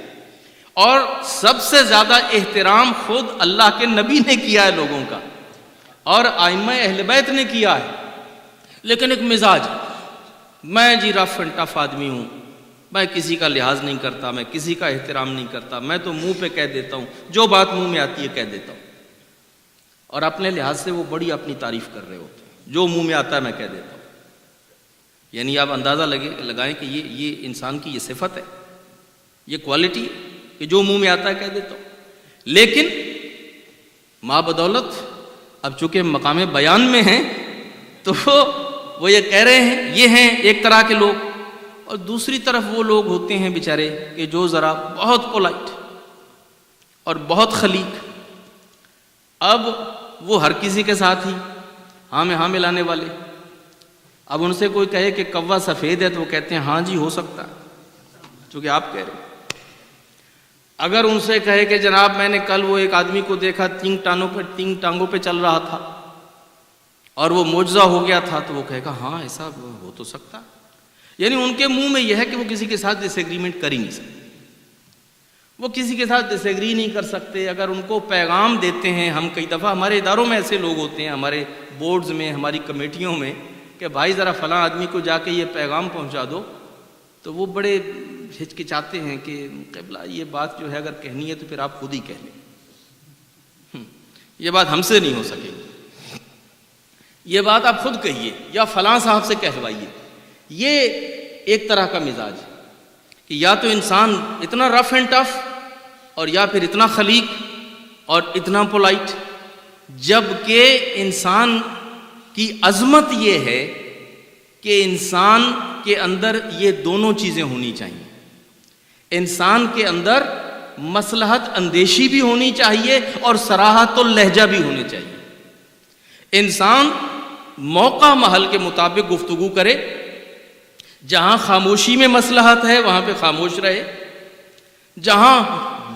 اور سب سے زیادہ احترام خود اللہ کے نبی نے کیا ہے لوگوں کا، اور ائمہ اہل بیت نے کیا ہے۔ لیکن ایک مزاج، میں جی رف اینڈ ٹف آدمی ہوں، میں کسی کا لحاظ نہیں کرتا، میں کسی کا احترام نہیں کرتا، میں تو منہ پہ کہہ دیتا ہوں، جو بات منہ میں آتی ہے کہہ دیتا ہوں، اور اپنے لحاظ سے وہ بڑی اپنی تعریف کر رہے ہوتے ہیں، جو منہ میں آتا ہے میں کہہ دیتا ہوں۔ یعنی آپ اندازہ لگائیں کہ یہ انسان کی یہ صفت ہے، یہ کوالٹی ہے کہ جو منہ میں آتا ہے کہہ دیتا ہوں۔ لیکن ماں بدولت اب چونکہ مقام بیان میں ہیں تو وہ یہ کہہ رہے ہیں، یہ ہیں ایک طرح کے لوگ، اور دوسری طرف وہ لوگ ہوتے ہیں بیچارے کہ جو ذرا بہت پولائٹ اور بہت خلیق، اب وہ ہر کسی کے ساتھ ہی ہاں میں ہاں ملانے والے۔ اب ان سے کوئی کہے کہ کوا سفید ہے تو وہ کہتے ہیں ہاں جی ہو سکتا ہے، چونکہ آپ کہہ رہے ہیں۔ اگر ان سے کہے کہ جناب میں نے کل وہ ایک آدمی کو دیکھا تین ٹانگوں پہ چل رہا تھا اور وہ معجزہ ہو گیا تھا، تو وہ کہے گا ہاں ایسا ہو تو سکتا۔ یعنی ان کے منہ میں یہ ہے کہ وہ کسی کے ساتھ ڈس ایگریمنٹ کر ہی نہیں سکتے، وہ کسی کے ساتھ ڈس ایگری نہیں کر سکتے۔ اگر ان کو پیغام دیتے ہیں، ہم کئی دفعہ ہمارے اداروں میں ایسے لوگ ہوتے ہیں، ہمارے بورڈز میں، ہماری کمیٹیوں میں، کہ بھائی ذرا فلاں آدمی کو جا کے یہ پیغام پہنچا دو، تو وہ بڑے ہچکچاتے ہیں کہ قبلہ یہ بات جو ہے اگر کہنی ہے تو پھر آپ خود ہی کہہ لیں، یہ بات ہم سے نہیں ہو سکے گی، یہ بات آپ خود کہیے یا فلاں صاحب سے کہلوائیے۔ یہ ایک طرح کا مزاج ہے کہ یا تو انسان اتنا رف اینڈ ٹف اور یا پھر اتنا خلیق اور اتنا پولائٹ، جبکہ انسان کی عظمت یہ ہے کہ انسان کے اندر یہ دونوں چیزیں ہونی چاہیے۔ انسان کے اندر مصلحت اندیشی بھی ہونی چاہیے اور صراحت اللہجہ بھی ہونی چاہیے۔ انسان موقع محل کے مطابق گفتگو کرے، جہاں خاموشی میں مصلحت ہے وہاں پہ خاموش رہے، جہاں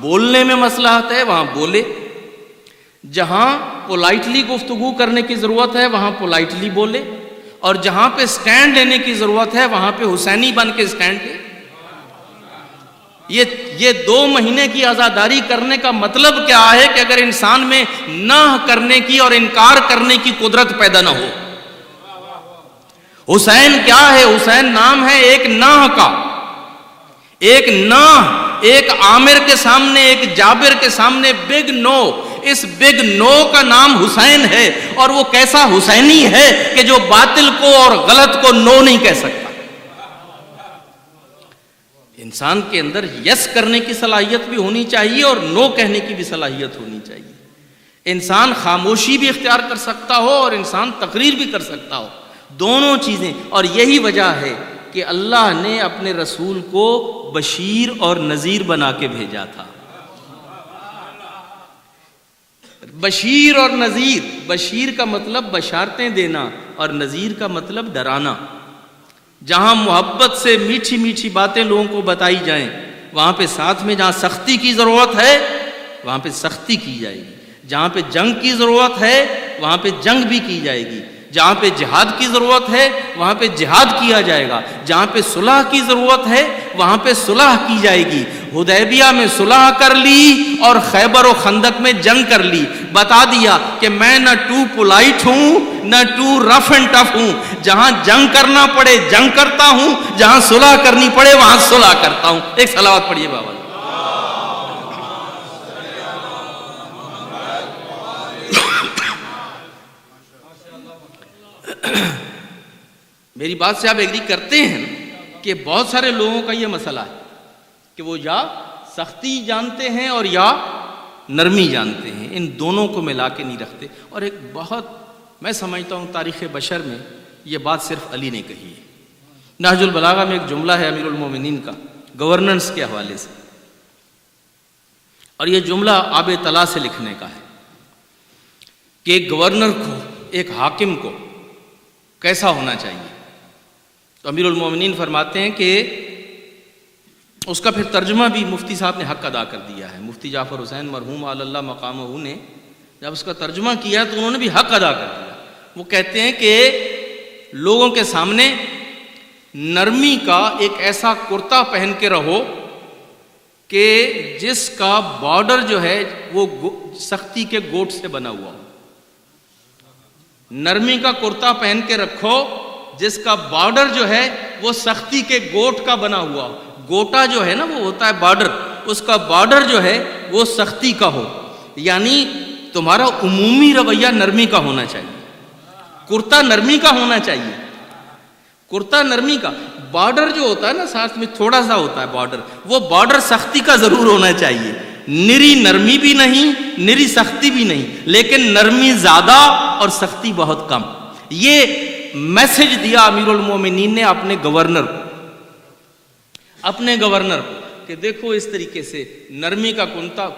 بولنے میں مصلحت ہے وہاں بولے، جہاں پولائٹلی گفتگو کرنے کی ضرورت ہے وہاں پولائٹلی بولے، اور جہاں پہ سٹینڈ لینے کی ضرورت ہے وہاں پہ حسینی بن کے سٹینڈ لے۔ یہ 2 مہینے کی عزاداری کرنے کا مطلب کیا ہے کہ اگر انسان میں نہ کرنے کی اور انکار کرنے کی قدرت پیدا نہ ہو۔ حسین کیا ہے؟ حسین نام ہے ایک ناہ کا، ایک ناہ، ایک عامر کے سامنے، ایک جابر کے سامنے بگ نو، اس بگ نو کا نام حسین ہے، اور وہ کیسا حسینی ہے کہ جو باطل کو اور غلط کو نو نہیں کہہ سکتا۔ انسان کے اندر یس کرنے کی صلاحیت بھی ہونی چاہیے اور نو کہنے کی بھی صلاحیت ہونی چاہیے۔ انسان خاموشی بھی اختیار کر سکتا ہو اور انسان تقریر بھی کر سکتا ہو، دونوں چیزیں۔ اور یہی وجہ ہے کہ اللہ نے اپنے رسول کو بشیر اور نذیر بنا کے بھیجا تھا۔ بشیر اور نذیر، بشیر کا مطلب بشارتیں دینا اور نذیر کا مطلب ڈرانا۔ جہاں محبت سے میٹھی میٹھی باتیں لوگوں کو بتائی جائیں، وہاں پہ ساتھ میں جہاں سختی کی ضرورت ہے وہاں پہ سختی کی جائے گی، جہاں پہ جنگ کی ضرورت ہے وہاں پہ جنگ بھی کی جائے گی، جہاں پہ جہاد کی ضرورت ہے وہاں پہ جہاد کیا جائے گا، جہاں پہ صلح کی ضرورت ہے وہاں پہ صلح کی جائے گی۔ حدیبیہ میں صلح کر لی اور خیبر و خندق میں جنگ کر لی، بتا دیا کہ میں نہ ٹو پولائٹ ہوں نہ ٹو رف اینڈ ٹف ہوں، جہاں جنگ کرنا پڑے جنگ کرتا ہوں، جہاں صلح کرنی پڑے وہاں صلح کرتا ہوں۔ ایک صلوات پڑھیے بابا۔ میری بات سے آپ ایگری کرتے ہیں کہ بہت سارے لوگوں کا یہ مسئلہ ہے کہ وہ یا سختی جانتے ہیں اور یا نرمی جانتے ہیں، ان دونوں کو ملا کے نہیں رکھتے۔ اور ایک بہت میں سمجھتا ہوں تاریخ بشر میں یہ بات صرف علی نے کہی ہے۔ نہج البلاغہ میں ایک جملہ ہے امیر المومنین کا گورننس کے حوالے سے، اور یہ جملہ آب طلا سے لکھنے کا ہے کہ ایک گورنر کو، ایک حاکم کو کیسا ہونا چاہیے۔ تو امیر المومنین فرماتے ہیں کہ اس کا پھر ترجمہ بھی مفتی صاحب نے حق ادا کر دیا ہے۔ مفتی جعفر حسین مرحوم علی اللہ مقامہ نے جب اس کا ترجمہ کیا تو انہوں نے بھی حق ادا کر دیا۔ وہ کہتے ہیں کہ لوگوں کے سامنے نرمی کا ایک ایسا کرتا پہن کے رہو کہ جس کا بارڈر جو ہے وہ سختی کے گوٹ سے بنا ہوا ہو. نرمی کا کرتا پہن کے رکھو جس کا بارڈر جو ہے وہ سختی کے گوٹ کا بنا ہوا ہو. گوٹا جو ہے نا وہ ہوتا ہے بارڈر، اس کا بارڈر جو ہے وہ سختی کا ہو. یعنی تمہارا عمومی رویہ نرمی کا ہونا چاہیے، کرتا نرمی کا ہونا چاہیے. کرتا نرمی کا بارڈر جو ہوتا ہے نا ساتھ میں تھوڑا سا ہوتا ہے بارڈر، وہ بارڈر سختی کا ضرور ہونا چاہیے. نری نرمی بھی نہیں، نری سختی بھی نہیں، لیکن نرمی زیادہ اور سختی بہت کم. یہ میسج دیا امیر المومنین نے اپنے گورنر کو کہ دیکھو اس طریقے سے نرمی کا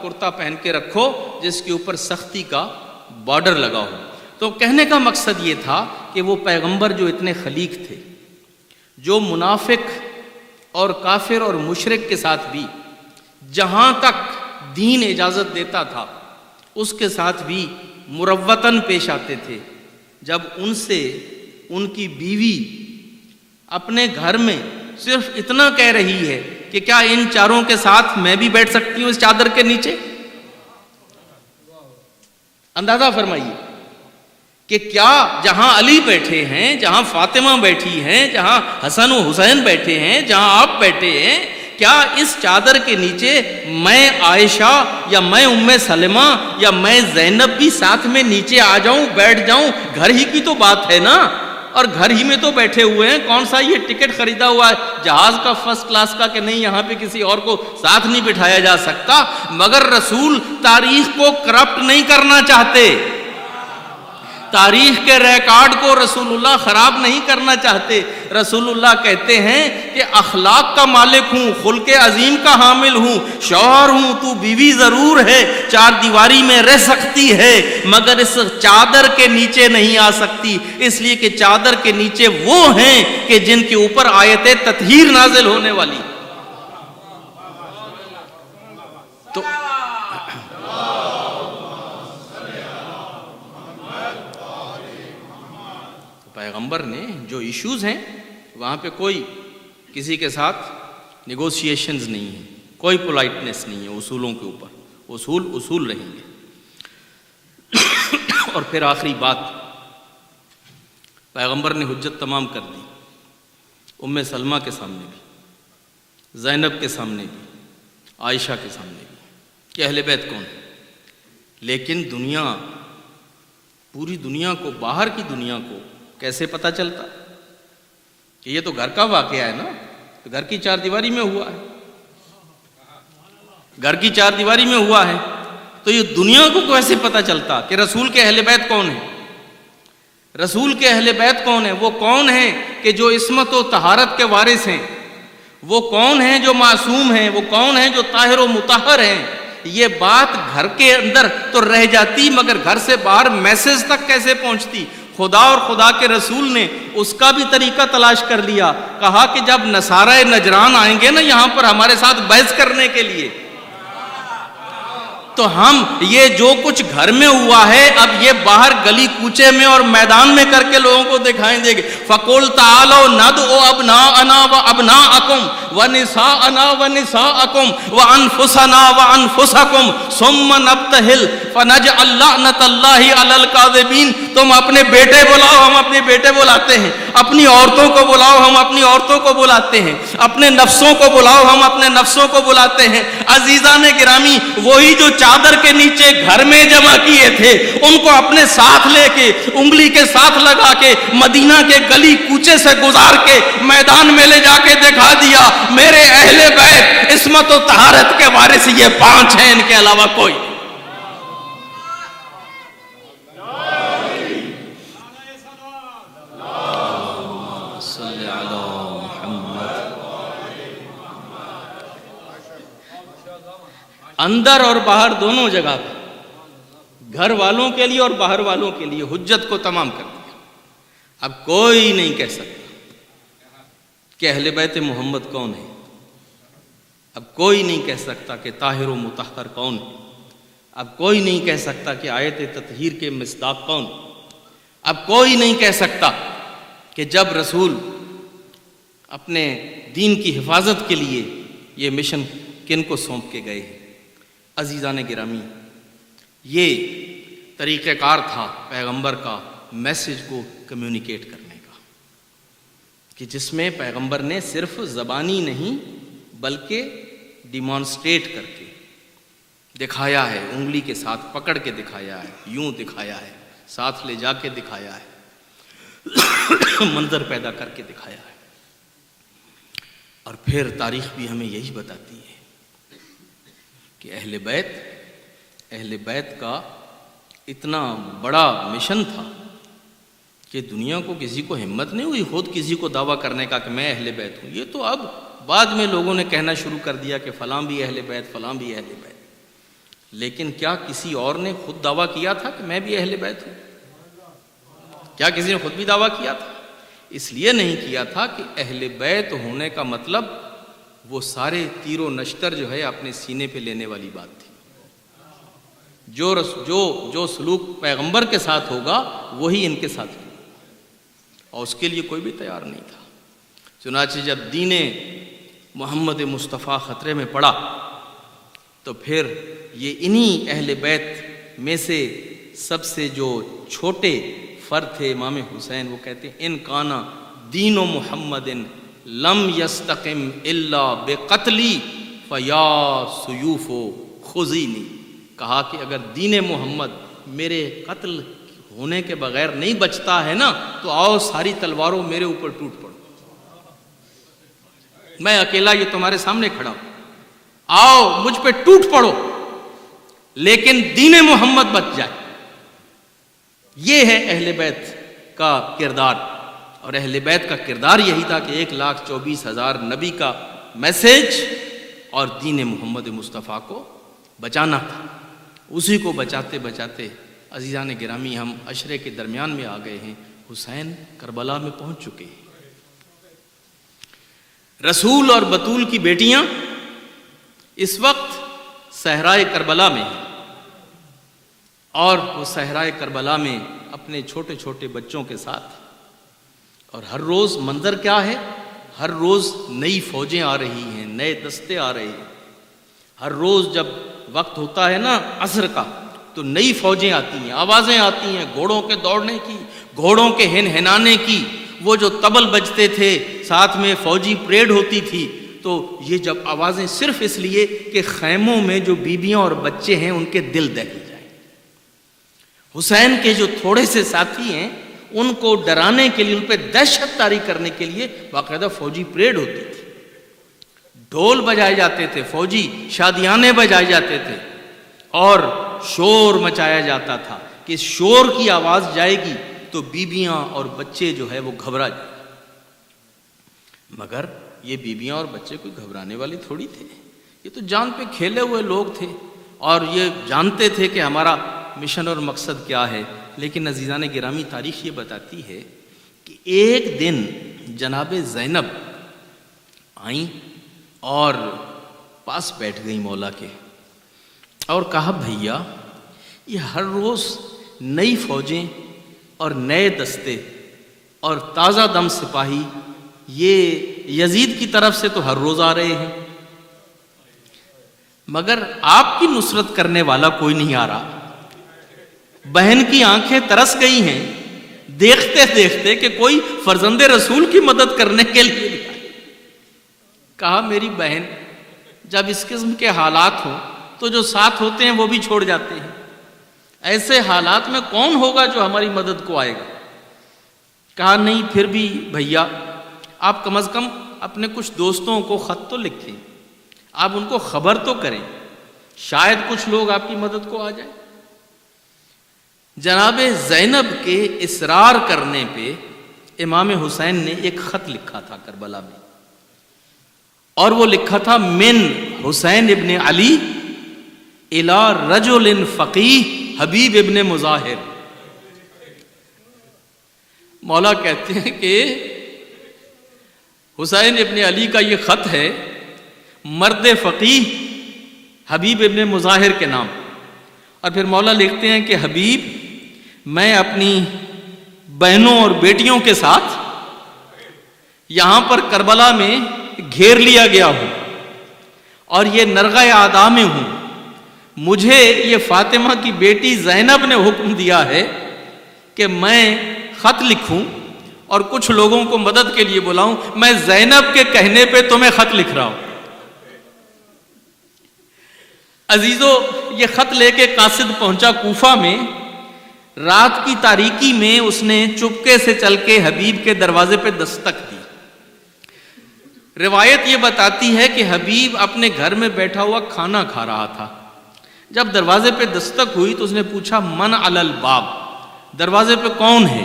کرتا پہن کے رکھو جس کے اوپر سختی کا بارڈر لگا ہو. تو کہنے کا مقصد یہ تھا کہ وہ پیغمبر جو اتنے خلیق تھے، جو منافق اور کافر اور مشرک کے ساتھ بھی جہاں تک دین اجازت دیتا تھا اس کے ساتھ بھی مروتاً پیش آتے تھے. جب ان سے ان کی بیوی اپنے گھر میں صرف اتنا کہہ رہی ہے کہ کیا ان چاروں کے ساتھ میں بھی بیٹھ سکتی ہوں اس چادر کے نیچے؟ اندازہ فرمائیے کہ کیا جہاں علی بیٹھے ہیں، جہاں فاطمہ بیٹھی ہیں، جہاں حسن و حسین بیٹھے ہیں، جہاں آپ بیٹھے ہیں، کیا اس چادر کے نیچے میں عائشہ یا میں ام سلمہ یا میں زینب بھی ساتھ میں نیچے آ جاؤں، بیٹھ جاؤں؟ گھر ہی کی تو بات ہے نا، اور گھر ہی میں تو بیٹھے ہوئے ہیں. کون سا یہ ٹکٹ خریدا ہوا ہے جہاز کا فرسٹ کلاس کا کہ نہیں یہاں پہ کسی اور کو ساتھ نہیں بٹھایا جا سکتا؟ مگر رسول تاریخ کو کرپٹ نہیں کرنا چاہتے، تاریخ کے ریکارڈ کو رسول اللہ خراب نہیں کرنا چاہتے. رسول اللہ کہتے ہیں کہ اخلاق کا مالک ہوں، خلق عظیم کا حامل ہوں، شوہر ہوں، تو بیوی ضرور ہے، چار دیواری میں رہ سکتی ہے، مگر اس چادر کے نیچے نہیں آ سکتی، اس لیے کہ چادر کے نیچے وہ ہیں کہ جن کے اوپر آیت تطہیر نازل ہونے والی. تو پیغمبر نے جو ایشوز ہیں وہاں پہ کوئی کسی کے ساتھ نیگوشیشنز نہیں ہیں، کوئی پولائٹنس نہیں ہے. اصولوں کے اوپر اصول رہیں گے. اور پھر آخری بات، پیغمبر نے حجت تمام کر دی ام سلمہ کے سامنے بھی، زینب کے سامنے بھی، عائشہ کے سامنے بھی کہ اہل بیت کون ہے. لیکن پوری دنیا کو، باہر کی دنیا کو کیسے پتہ چلتا کہ یہ تو گھر کا واقعہ ہے نا، تو گھر کی چار دیواری میں ہوا ہے، گھر کی چار دیواری میں ہوا ہے، تو یہ دنیا کو کیسے پتہ چلتا کہ رسول کے اہل بیت کون ہیں؟ رسول کے اہل بیت کون ہیں؟ وہ کون ہیں کہ جو عصمت و طہارت کے وارث ہیں؟ وہ کون ہیں جو معصوم ہیں؟ وہ کون ہیں جو طاہر و مطہر ہیں؟ یہ بات گھر کے اندر تو رہ جاتی، مگر گھر سے باہر میسج تک کیسے پہنچتی؟ خدا اور خدا کے رسول نے اس کا بھی طریقہ تلاش کر لیا. کہا کہ جب نصارہ نجران آئیں گے نا یہاں پر ہمارے ساتھ بحث کرنے کے لیے، تو ہم یہ جو کچھ گھر میں ہوا ہے اب یہ باہر گلی کوچے میں اور میدان میں کر کے لوگوں کو دکھائیں دیں گے. فَقُلْ تَعَالَوْا نَدْعُ أَبْنَاءَنَا وَأَبْنَاءَكُمْ وَنِسَاءَنَا وَنِسَاءَكُمْ وَأَنفُسَنَا وَأَنفُسَكُمْ ثُمَّ نَبْتَهِلْ فَنَجْعَلْ لَعْنَةَ اللَّهِ عَلَى الْكَاذِبِينَ. تم اپنے بیٹے بلاؤ، ہم اپنے بیٹے بلاتے ہیں، اپنی عورتوں کو بلاؤ، ہم اپنی عورتوں کو بلاتے ہیں، اپنے نفسوں کو بلاؤ، ہم اپنے نفسوں کو بلاتے ہیں. عزیزان گرامی، وہی جو چادر کے نیچے گھر میں جمع کیے تھے ان کو اپنے ساتھ لے کے، انگلی کے ساتھ لگا کے، مدینہ کے گلی کوچے سے گزار کے میدان میں لے جا کے دکھا دیا میرے اہل بیت عصمت و طہارت کے وارث یہ 5 ہیں، ان کے علاوہ کوئی. اندر اور باہر دونوں جگہ پہ، گھر والوں کے لیے اور باہر والوں کے لیے حجت کو تمام کر دیا. اب کوئی نہیں کہہ سکتا کہ اہل بیت محمد کون ہے، اب کوئی نہیں کہہ سکتا کہ طاہر و مطہر کون ہے، اب کوئی نہیں کہہ سکتا کہ آیت تطہیر کے مصداق کون، اب کوئی نہیں کہہ سکتا کہ جب رسول اپنے دین کی حفاظت کے لیے یہ مشن کن کو سونپ کے گئے ہیں؟ عزیزان گرامی، یہ طریقہ کار تھا پیغمبر کا میسج کو کمیونیکیٹ کرنے کا، کہ جس میں پیغمبر نے صرف زبانی نہیں بلکہ ڈیمانسٹریٹ کر کے دکھایا ہے، انگلی کے ساتھ پکڑ کے دکھایا ہے، یوں دکھایا ہے، ساتھ لے جا کے دکھایا ہے، منظر پیدا کر کے دکھایا ہے۔ اور پھر تاریخ بھی ہمیں یہی بتاتی ہے کہ اہل بیت کا اتنا بڑا مشن تھا کہ دنیا کو کسی کو ہمت نہیں ہوئی خود کسی کو دعویٰ کرنے کا کہ میں اہل بیت ہوں۔ یہ تو اب بعد میں لوگوں نے کہنا شروع کر دیا کہ فلاں بھی اہل بیت، فلاں بھی اہل بیت، لیکن کیا کسی اور نے خود دعویٰ کیا تھا کہ میں بھی اہل بیت ہوں؟ کیا کسی نے خود بھی دعویٰ کیا تھا؟ اس لیے نہیں کیا تھا کہ اہل بیت ہونے کا مطلب وہ سارے تیر و نشتر جو ہے اپنے سینے پہ لینے والی بات تھی۔ جو سلوک پیغمبر کے ساتھ ہوگا وہی ان کے ساتھ ہوگا، اور اس کے لیے کوئی بھی تیار نہیں تھا۔ چنانچہ جب دین محمد مصطفیٰ خطرے میں پڑا تو پھر یہ انہی اہل بیت میں سے سب سے جو چھوٹے فرد تھے امام حسین، وہ کہتے ہیں ان کانا دین و محمد لم یستقم الا بقتلی فیا سیوف خذینی، کہا کہ اگر دین محمد میرے قتل ہونے کے بغیر نہیں بچتا ہے نا تو آؤ ساری تلواروں میرے اوپر ٹوٹ پڑو، میں اکیلا یہ تمہارے سامنے کھڑا ہوں، آؤ مجھ پہ ٹوٹ پڑو لیکن دین محمد بچ جائے۔ یہ ہے اہل بیت کا کردار، اور اہل بیت کا کردار یہی تھا کہ 1,24,000 نبی کا میسج اور دین محمد مصطفیٰ کو بچانا تھا۔ اسی کو بچاتے بچاتے عزیزان گرامی ہم عشرے کے درمیان میں آ گئے ہیں، حسین کربلا میں پہنچ چکے ہیں۔ رسول اور بطول کی بیٹیاں اس وقت صحرائے کربلا میں ہیں، اور وہ صحرائے کربلا میں اپنے چھوٹے چھوٹے بچوں کے ساتھ، اور ہر روز منظر کیا ہے؟ ہر روز نئی فوجیں آ رہی ہیں، نئے دستے آ رہے ہیں۔ ہر روز جب وقت ہوتا ہے نا عصر کا تو نئی فوجیں آتی ہیں، آوازیں آتی ہیں گھوڑوں کے دوڑنے کی، گھوڑوں کے ہنہنانے کی، وہ جو طبل بجتے تھے، ساتھ میں فوجی پریڈ ہوتی تھی۔ تو یہ جب آوازیں صرف اس لیے کہ خیموں میں جو بیویاں اور بچے ہیں ان کے دل دہل جائیں۔ حسین کے جو تھوڑے سے ساتھی ہیں ان کو ڈرانے کے لیے، ان پہ دہشت طاری کرنے کے لیے باقاعدہ فوجی پریڈ ہوتی تھی، ڈھول بجائے جاتے تھے، فوجی شادیانے بجائے جاتے تھے، اور شور مچایا جاتا تھا کہ اس شور کی آواز جائے گی تو بیویاں اور بچے جو ہے وہ گھبرا جائیں۔ مگر یہ بیویاں اور بچے کوئی گھبرانے والے تھوڑی تھے، یہ تو جان پہ کھیلے ہوئے لوگ تھے، اور یہ جانتے تھے کہ ہمارا مشن اور مقصد کیا ہے۔ لیکن عزیزان گرامی تاریخ یہ بتاتی ہے کہ ایک دن جناب زینب آئیں اور پاس بیٹھ گئیں مولا کے، اور کہا بھیا یہ ہر روز نئی فوجیں اور نئے دستے اور تازہ دم سپاہی یہ یزید کی طرف سے تو ہر روز آ رہے ہیں، مگر آپ کی نصرت کرنے والا کوئی نہیں آ رہا۔ بہن کی آنکھیں ترس گئی ہیں دیکھتے دیکھتے کہ کوئی فرزند رسول کی مدد کرنے کے لیے بھی آئے۔ کہا میری بہن جب اس قسم کے حالات ہوں تو جو ساتھ ہوتے ہیں وہ بھی چھوڑ جاتے ہیں، ایسے حالات میں کون ہوگا جو ہماری مدد کو آئے گا؟ کہا نہیں پھر بھی بھیا آپ کم از کم اپنے کچھ دوستوں کو خط تو لکھیں، آپ ان کو خبر تو کریں، شاید کچھ لوگ آپ کی مدد کو آ جائیں۔ جناب زینب کے اصرار کرنے پہ امام حسین نے ایک خط لکھا تھا کربلا میں، اور وہ لکھا تھا من حسین ابن علی الی رجل فقیہ حبیب ابن مظاہر۔ مولا کہتے ہیں کہ حسین ابن علی کا یہ خط ہے مرد فقیہ حبیب ابن مظاہر کے نام، اور پھر مولا لکھتے ہیں کہ حبیب میں اپنی بہنوں اور بیٹیوں کے ساتھ یہاں پر کربلا میں گھیر لیا گیا ہوں اور یہ نرغہ ادا میں ہوں. مجھے یہ فاطمہ کی بیٹی زینب نے حکم دیا ہے کہ میں خط لکھوں اور کچھ لوگوں کو مدد کے لیے بلاؤں. میں زینب کے کہنے پہ تمہیں خط لکھ رہا ہوں. عزیزو، یہ خط لے کے قاصد پہنچا کوفہ میں. رات کی تاریکی میں اس نے چپکے سے چل کے حبیب کے دروازے پہ دستک دی. روایت یہ بتاتی ہے کہ حبیب اپنے گھر میں بیٹھا ہوا کھانا کھا رہا تھا. جب دروازے پہ دستک ہوئی تو اس نے پوچھا من علی الباب، دروازے پہ کون ہے؟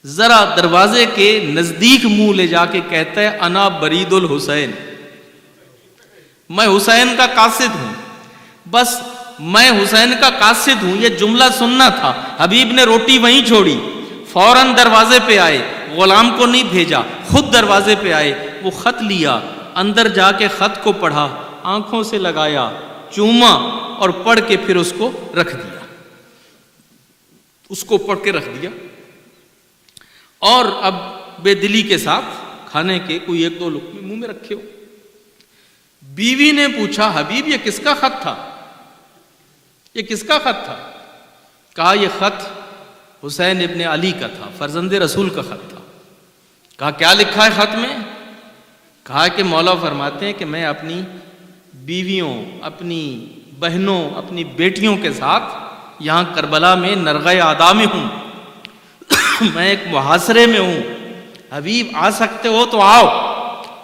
ذرا دروازے کے نزدیک منہ لے جا کے کہتا ہے انا برید الحسین، میں حسین کا قاصد ہوں. بس میں حسین کا قاصد ہوں، یہ جملہ سننا تھا. حبیب نے روٹی وہیں چھوڑی، فوراً دروازے پہ آئے. غلام کو نہیں بھیجا، خود دروازے پہ آئے. وہ خط لیا، اندر جا کے خط کو پڑھا، آنکھوں سے لگایا، چوما اور پڑھ کے پھر اس کو رکھ دیا. اس کو پڑھ کے رکھ دیا اور اب بے دلی کے ساتھ کھانے کے کوئی ایک دو لقمے منہ میں رکھے ہو. بیوی نے پوچھا حبیب یہ کس کا خط تھا؟ یہ کس کا خط تھا؟ کہا یہ خط حسین ابن علی کا تھا، فرزند رسول کا خط تھا. کہا کیا لکھا ہے خط میں؟ کہا کہ مولا فرماتے ہیں کہ میں اپنی بیویوں، اپنی بہنوں، اپنی بیٹیوں کے ساتھ یہاں کربلا میں نرغہ ادا میں ہوں. میں ایک محاصرے میں ہوں. حبیب آ سکتے ہو تو آؤ.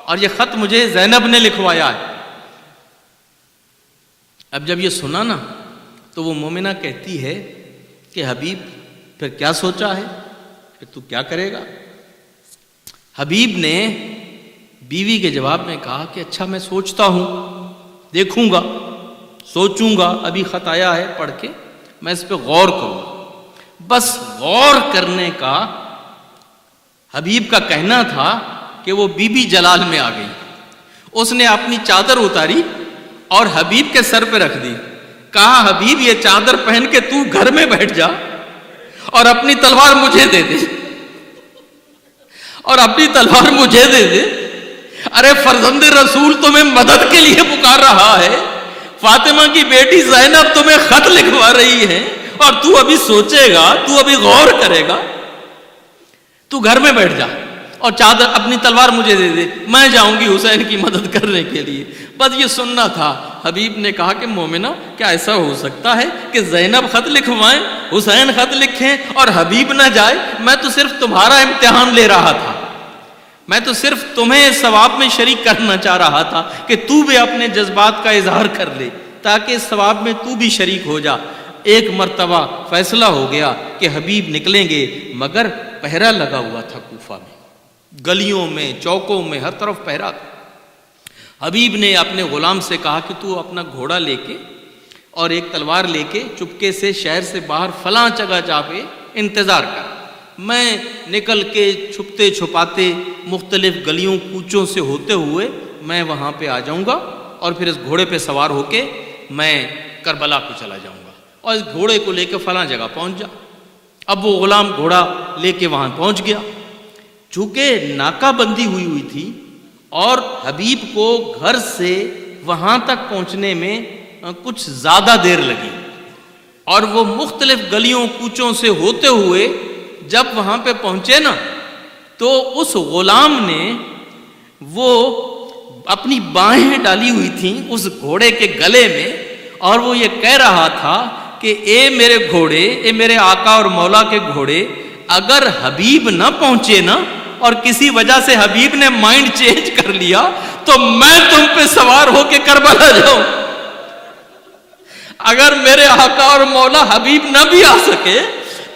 اور یہ خط مجھے زینب نے لکھوایا ہے. اب جب یہ سنا نا تو وہ مومنہ کہتی ہے کہ حبیب پھر کیا سوچا ہے کہ تو کیا کرے گا؟ حبیب نے بیوی کے جواب میں کہا کہ اچھا میں سوچتا ہوں، دیکھوں گا، سوچوں گا. ابھی خط آیا ہے، پڑھ کے میں اس پہ غور کروں. بس غور کرنے کا حبیب کا کہنا تھا کہ وہ بی بی جلال میں آ گئی. اس نے اپنی چادر اتاری اور حبیب کے سر پہ رکھ دی. کہا حبیب یہ چادر پہن کے تو گھر میں بیٹھ جا اور اپنی تلوار مجھے دے دے، اور اپنی تلوار مجھے دے دے. ارے فرزند رسول تمہیں مدد کے لیے پکار رہا ہے، فاطمہ کی بیٹی زینب تمہیں خط لکھوا رہی ہے اور تو ابھی سوچے گا، تو ابھی غور کرے گا. تو گھر میں بیٹھ جا اور چادر اپنی تلوار مجھے دے دے، میں جاؤں گی حسین کی مدد کرنے کے لیے. بس یہ سننا تھا. حبیب نے کہا کہ مومنہ کیا ایسا ہو سکتا ہے کہ زینب خط لکھوائیں، حسین خط لکھیں اور حبیب نہ جائے؟ میں تو صرف تمہارا امتحان لے رہا تھا، میں تو صرف تمہیں ثواب میں شریک کرنا چاہ رہا تھا کہ تو بھی اپنے جذبات کا اظہار کر لے تاکہ اس ثواب میں تو بھی شریک ہو جا. ایک مرتبہ فیصلہ ہو گیا کہ حبیب نکلیں گے، مگر پہرا لگا ہوا تھا کوفہ میں، گلیوں میں، چوکوں میں، ہر طرف پہرا تھا. حبیب نے اپنے غلام سے کہا کہ تو اپنا گھوڑا لے کے اور ایک تلوار لے کے چپکے سے شہر سے باہر فلاں جگہ جا کے انتظار کر. میں نکل کے چھپتے چھپاتے مختلف گلیوں کوچوں سے ہوتے ہوئے میں وہاں پہ آ جاؤں گا اور پھر اس گھوڑے پہ سوار ہو کے میں کربلا کو چلا جاؤں گا اور اس گھوڑے کو لے کے فلاں جگہ پہنچ جا. اب وہ غلام گھوڑا لے کے وہاں پہنچ گیا. چونکہ ناکہ بندی ہوئی تھی اور حبیب کو گھر سے وہاں تک پہنچنے میں کچھ زیادہ دیر لگی اور وہ مختلف گلیوں کوچوں سے ہوتے ہوئے جب وہاں پہ پہنچے نا تو اس غلام نے وہ اپنی باہیں ڈالی ہوئی تھیں اس گھوڑے کے گلے میں اور وہ یہ کہہ رہا تھا کہ اے میرے گھوڑے، اے میرے آقا اور مولا کے گھوڑے، اگر حبیب نہ پہنچے نا اور کسی وجہ سے حبیب نے مائنڈ چینج کر لیا تو میں تم پہ سوار ہو کے کربلا جاؤں. اگر میرے آقا اور مولا حبیب نہ بھی آ سکے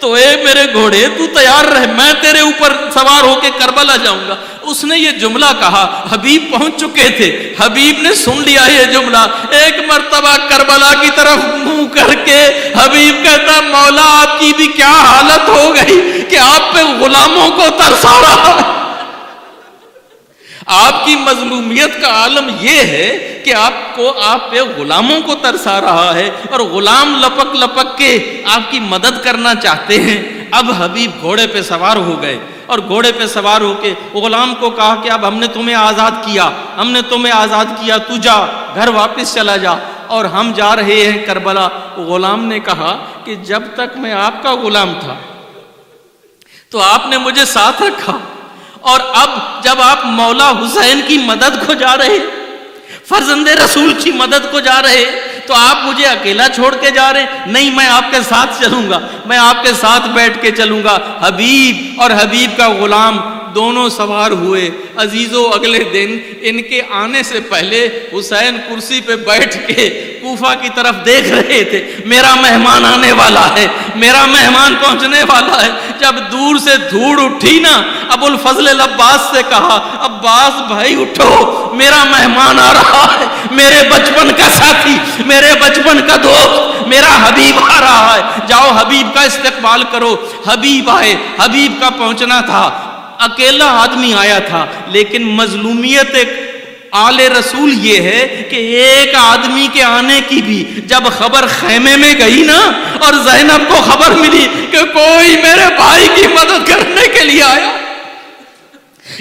تو اے میرے گھوڑے تو تیار رہ، میں تیرے اوپر سوار ہو کے کربلا جاؤں گا. اس نے یہ جملہ کہا، حبیب پہنچ چکے تھے، حبیب نے سن لیا یہ جملہ. ایک مرتبہ کربلا کی طرف منہ کر کے حبیب کہتا مولا آپ کی بھی کیا حالت ہو گئی کہ آپ پہ غلاموں کو ترسا رہا ہے. آپ کی مظلومیت کا عالم یہ ہے کہ آپ پہ غلاموں کو ترسا رہا ہے اور غلام لپک لپک کے آپ کی مدد کرنا چاہتے ہیں. اب حبیب گھوڑے پہ سوار ہو گئے اور گھوڑے پہ سوار ہو کے غلام کو کہا کہ اب ہم نے تمہیں آزاد کیا، تو جا گھر واپس چلا جا، اور ہم جا رہے ہیں کربلا۔ غلام نے کہا کہ جب تک میں آپ کا غلام تھا تو آپ نے مجھے ساتھ رکھا، اور اب جب آپ مولا حسین کی مدد کو جا رہے، فرزند رسول کی مدد کو جا رہے، تو آپ مجھے اکیلا چھوڑ کے جا رہے؟ نہیں، میں آپ کے ساتھ چلوں گا، میں آپ کے ساتھ بیٹھ کے چلوں گا۔ حبیب اور حبیب کا غلام دونوں سوار ہوئے۔ عزیزو، اگلے دن ان کے آنے سے پہلے حسین کرسی پہ بیٹھ کے کوفہ کی طرف دیکھ رہے تھے، میرا مہمان آنے والا ہے، میرا مہمان پہنچنے والا ہے۔ جب دور سے دھوڑ اٹھی نا، ابو الفضل العباس سے کہا، عباس بھائی اٹھو، میرا مہمان آ رہا ہے، میرے بچپن کا ساتھی، میرے بچپن کا دوست، میرا حبیب آ رہا ہے، جاؤ حبیب کا استقبال کرو۔ حبیب آئے، حبیب کا پہنچنا تھا، اکیلا آدمی آیا تھا، لیکن مظلومیت ایک آل رسول یہ ہے کہ ایک آدمی کے آنے کی بھی جب خبر خیمے میں گئی نا، اور زینب کو خبر ملی کہ کوئی میرے بھائی کی مدد کرنے کے لیے آیا،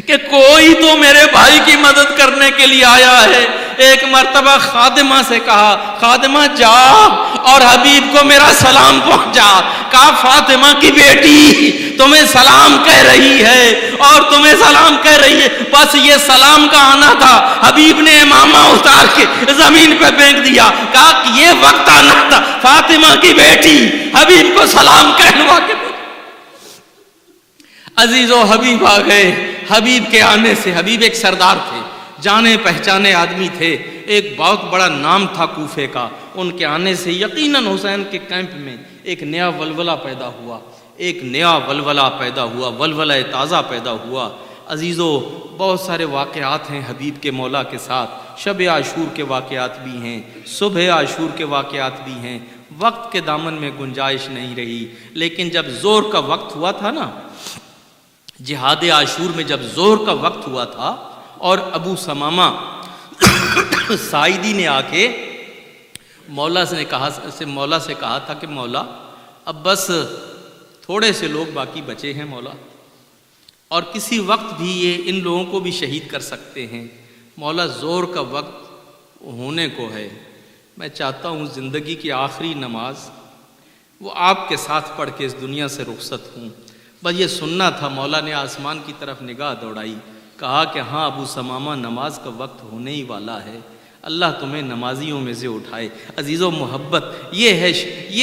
کہ کوئی تو میرے بھائی کی مدد کرنے کے لیے آیا ہے، ایک مرتبہ خادمہ سے کہا، خادمہ جا اور حبیب کو میرا سلام پہنچا۔ کہا فاطمہ کی بیٹی تمہیں سلام کہہ رہی ہے، اور تمہیں سلام کہہ رہی ہے، بس یہ سلام کا آنا تھا۔ حبیب نے امامہ اتار کے زمین پہ پھینک دیا، کہا کہ یہ وقت آنا تھا، فاطمہ کی بیٹی حبیب کو سلام کہلوا کے۔ عزیزو، حبیب آ گئے۔ حبیب کے آنے سے، حبیب ایک سردار تھے، جانے پہچانے آدمی تھے، ایک بہت بڑا نام تھا کوفے کا۔ ان کے آنے سے یقیناً حسین کے کیمپ میں ایک نیا ولولہ پیدا ہوا، ولولہ تازہ پیدا ہوا۔ عزیزو، بہت سارے واقعات ہیں حبیب کے مولا کے ساتھ، شب عاشور کے واقعات بھی ہیں، صبح عاشور کے واقعات بھی ہیں۔ وقت کے دامن میں گنجائش نہیں رہی، لیکن جب زور کا وقت ہوا تھا نا، جہاد عاشور میں جب زور کا وقت ہوا تھا، اور ابو سمامہ سائیدی نے آ کے مولا سے کہا تھا کہ مولا اب بس تھوڑے سے لوگ باقی بچے ہیں مولا، اور کسی وقت بھی یہ ان لوگوں کو بھی شہید کر سکتے ہیں مولا، زور کا وقت ہونے کو ہے، میں چاہتا ہوں زندگی کی آخری نماز وہ آپ کے ساتھ پڑھ کے اس دنیا سے رخصت ہوں۔ بس یہ سننا تھا۔ مولا نے آسمان کی طرف نگاہ دوڑائی، کہا کہ ہاں ابو سمامہ، نماز کا وقت ہونے ہی والا ہے، اللہ تمہیں نمازیوں میں سے اٹھائے۔ عزیز و محبت، یہ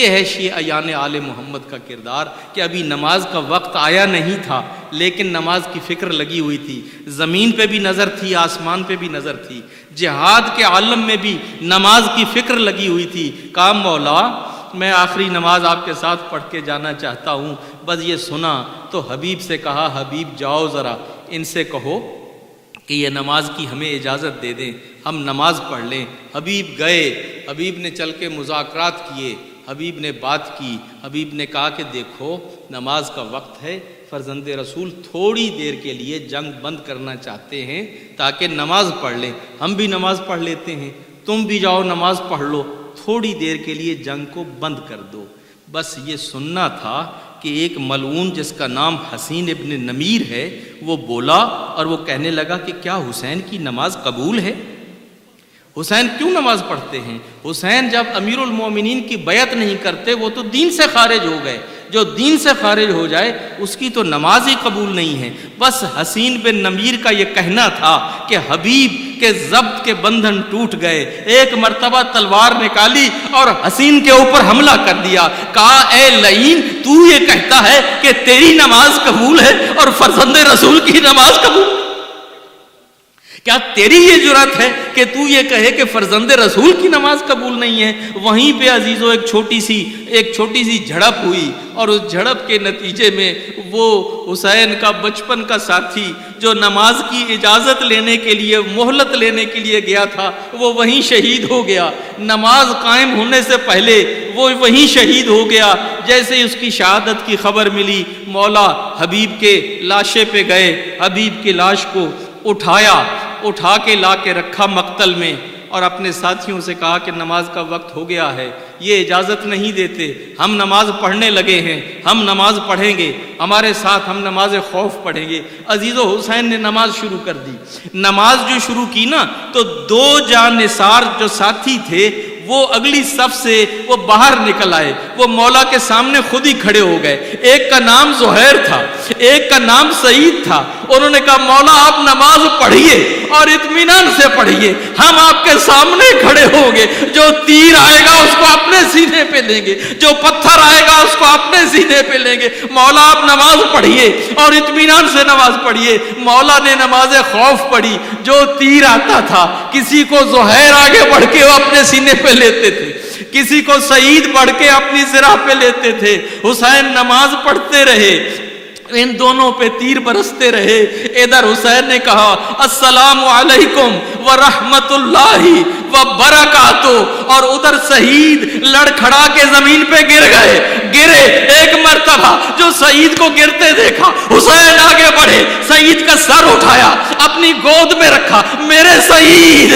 ہے شیعیان آل محمد کا کردار، کہ ابھی نماز کا وقت آیا نہیں تھا، لیکن نماز کی فکر لگی ہوئی تھی، زمین پہ بھی نظر تھی، آسمان پہ بھی نظر تھی، جہاد کے عالم میں بھی نماز کی فکر لگی ہوئی تھی۔ کہا مولا میں آخری نماز آپ کے ساتھ پڑھ کے جانا چاہتا ہوں۔ بس یہ سنا تو حبیب سے کہا، حبیب جاؤ ذرا ان سے کہو کہ یہ نماز کی ہمیں اجازت دے دیں، ہم نماز پڑھ لیں۔ حبیب گئے، حبیب نے چل کے مذاکرات کیے، حبیب نے بات کی، حبیب نے کہا کہ دیکھو نماز کا وقت ہے، فرزند رسول تھوڑی دیر کے لیے جنگ بند کرنا چاہتے ہیں تاکہ نماز پڑھ لیں، ہم بھی نماز پڑھ لیتے ہیں، تم بھی جاؤ نماز پڑھ لو، تھوڑی دیر کے لیے جنگ کو بند کر دو۔ بس یہ سننا تھا کہ ایک ملعون جس کا نام حسین ابن نمیر ہے وہ بولا، اور وہ کہنے لگا کہ کیا حسین کی نماز قبول ہے؟ حسین کیوں نماز پڑھتے ہیں؟ حسین جب امیر المومنین کی بیعت نہیں کرتے وہ تو دین سے خارج ہو گئے، جو دین سے خارج ہو جائے اس کی تو نماز ہی قبول نہیں ہے۔ بس حسین بن نمیر کا یہ کہنا تھا کہ حبیب کے ضبط کے بندھن ٹوٹ گئے، ایک مرتبہ تلوار نکالی اور حسین کے اوپر حملہ کر دیا، کہا اے لعین، تو یہ کہتا ہے کہ تیری نماز قبول ہے اور فرزند رسول کی نماز قبول؟ کیا تیری یہ جرات ہے کہ تو یہ کہے کہ فرزند رسول کی نماز قبول نہیں ہے؟ وہیں پہ عزیزو ایک چھوٹی سی جھڑپ ہوئی، اور اس جھڑپ کے نتیجے میں وہ حسین کا بچپن کا ساتھی جو نماز کی اجازت لینے کے لیے، مہلت لینے کے لیے گیا تھا، وہ وہیں شہید ہو گیا۔ نماز قائم ہونے سے پہلے وہ وہیں شہید ہو گیا۔ جیسے ہی اس کی شہادت کی خبر ملی، مولا حبیب کے لاشے پہ گئے، حبیب کی لاش کو اٹھا کے لا کے رکھا مقتل میں، اور اپنے ساتھیوں سے کہا کہ نماز کا وقت ہو گیا ہے، یہ اجازت نہیں دیتے، ہم نماز پڑھنے لگے ہیں، ہم نماز پڑھیں گے، ہمارے ساتھ ہم نماز خوف پڑھیں گے۔ عزیز و حسین نے نماز شروع کر دی۔ نماز جو شروع کی نا تو دو جانثار جو ساتھی تھے وہ اگلی صف سے وہ باہر نکل آئے، وہ مولا کے سامنے خود ہی کھڑے ہو گئے۔ ایک کا نام زہیر تھا، ایک کا نام سعید تھا۔ انہوں نے کہا مولا آپ نماز پڑھیے اور اطمینان سے پڑھیے، ہم آپ کے سامنے کھڑے ہوں گے، جو تیر آئے گا اس کو اپنے سینے پہ لیں گے، جو پتھر آئے گا اس کو اپنے سینے پہ لیں گے، مولا آپ نماز پڑھیے اور اطمینان سے نماز پڑھیے۔ مولا نے نماز خوف پڑھی، جو تیر آتا تھا کسی کو زہیر آگے بڑھ کے وہ اپنے سینے پہ لیتے تھے، کسی کو سعید بڑھ کے اپنی ذرا پہ لیتے تھے۔ حسین نماز پڑھتے رہے، ان دونوں پہ تیر برستے رہے۔ ادھر حسین نے کہا السلام علیکم ورحمت اللہ وبرکاتہ، اور ادھر شہید لڑکھڑا کے زمین پہ گرے ایک مرتبہ۔ جو سعید کو گرتے دیکھا حسین آگے بڑھے، سعید کا سر اٹھایا، اپنی گود میں رکھا، میرے سعید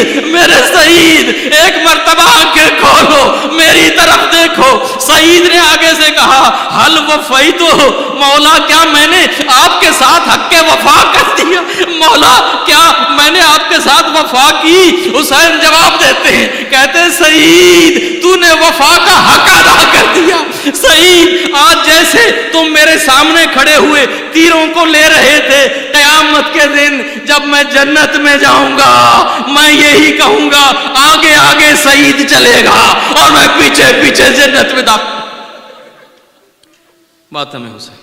ایک مرتبہ آنکھیں کھولو، میری طرف دیکھو۔ سعید نے آگے سے کہا حل وفیتو، مولا کیا میں نے آپ کے ساتھ حق کے وفا کر دیا؟ مولا کیا میں نے آپ کے ساتھ وفا کی؟ حسین جواب دیتے ہیں، کہتے ہیں سعید تو نے وفا کا حق ادا کر دیا۔ سعید آج جیسے تم میرے سامنے کھڑے ہوئے تیروں کو لے رہے تھے، قیامت کے دن جب میں جنت میں جاؤں گا میں یہی کہوں گا آگے آگے سعید چلے گا اور میں پیچھے پیچھے جنت میں داخل۔ ماتم حسین۔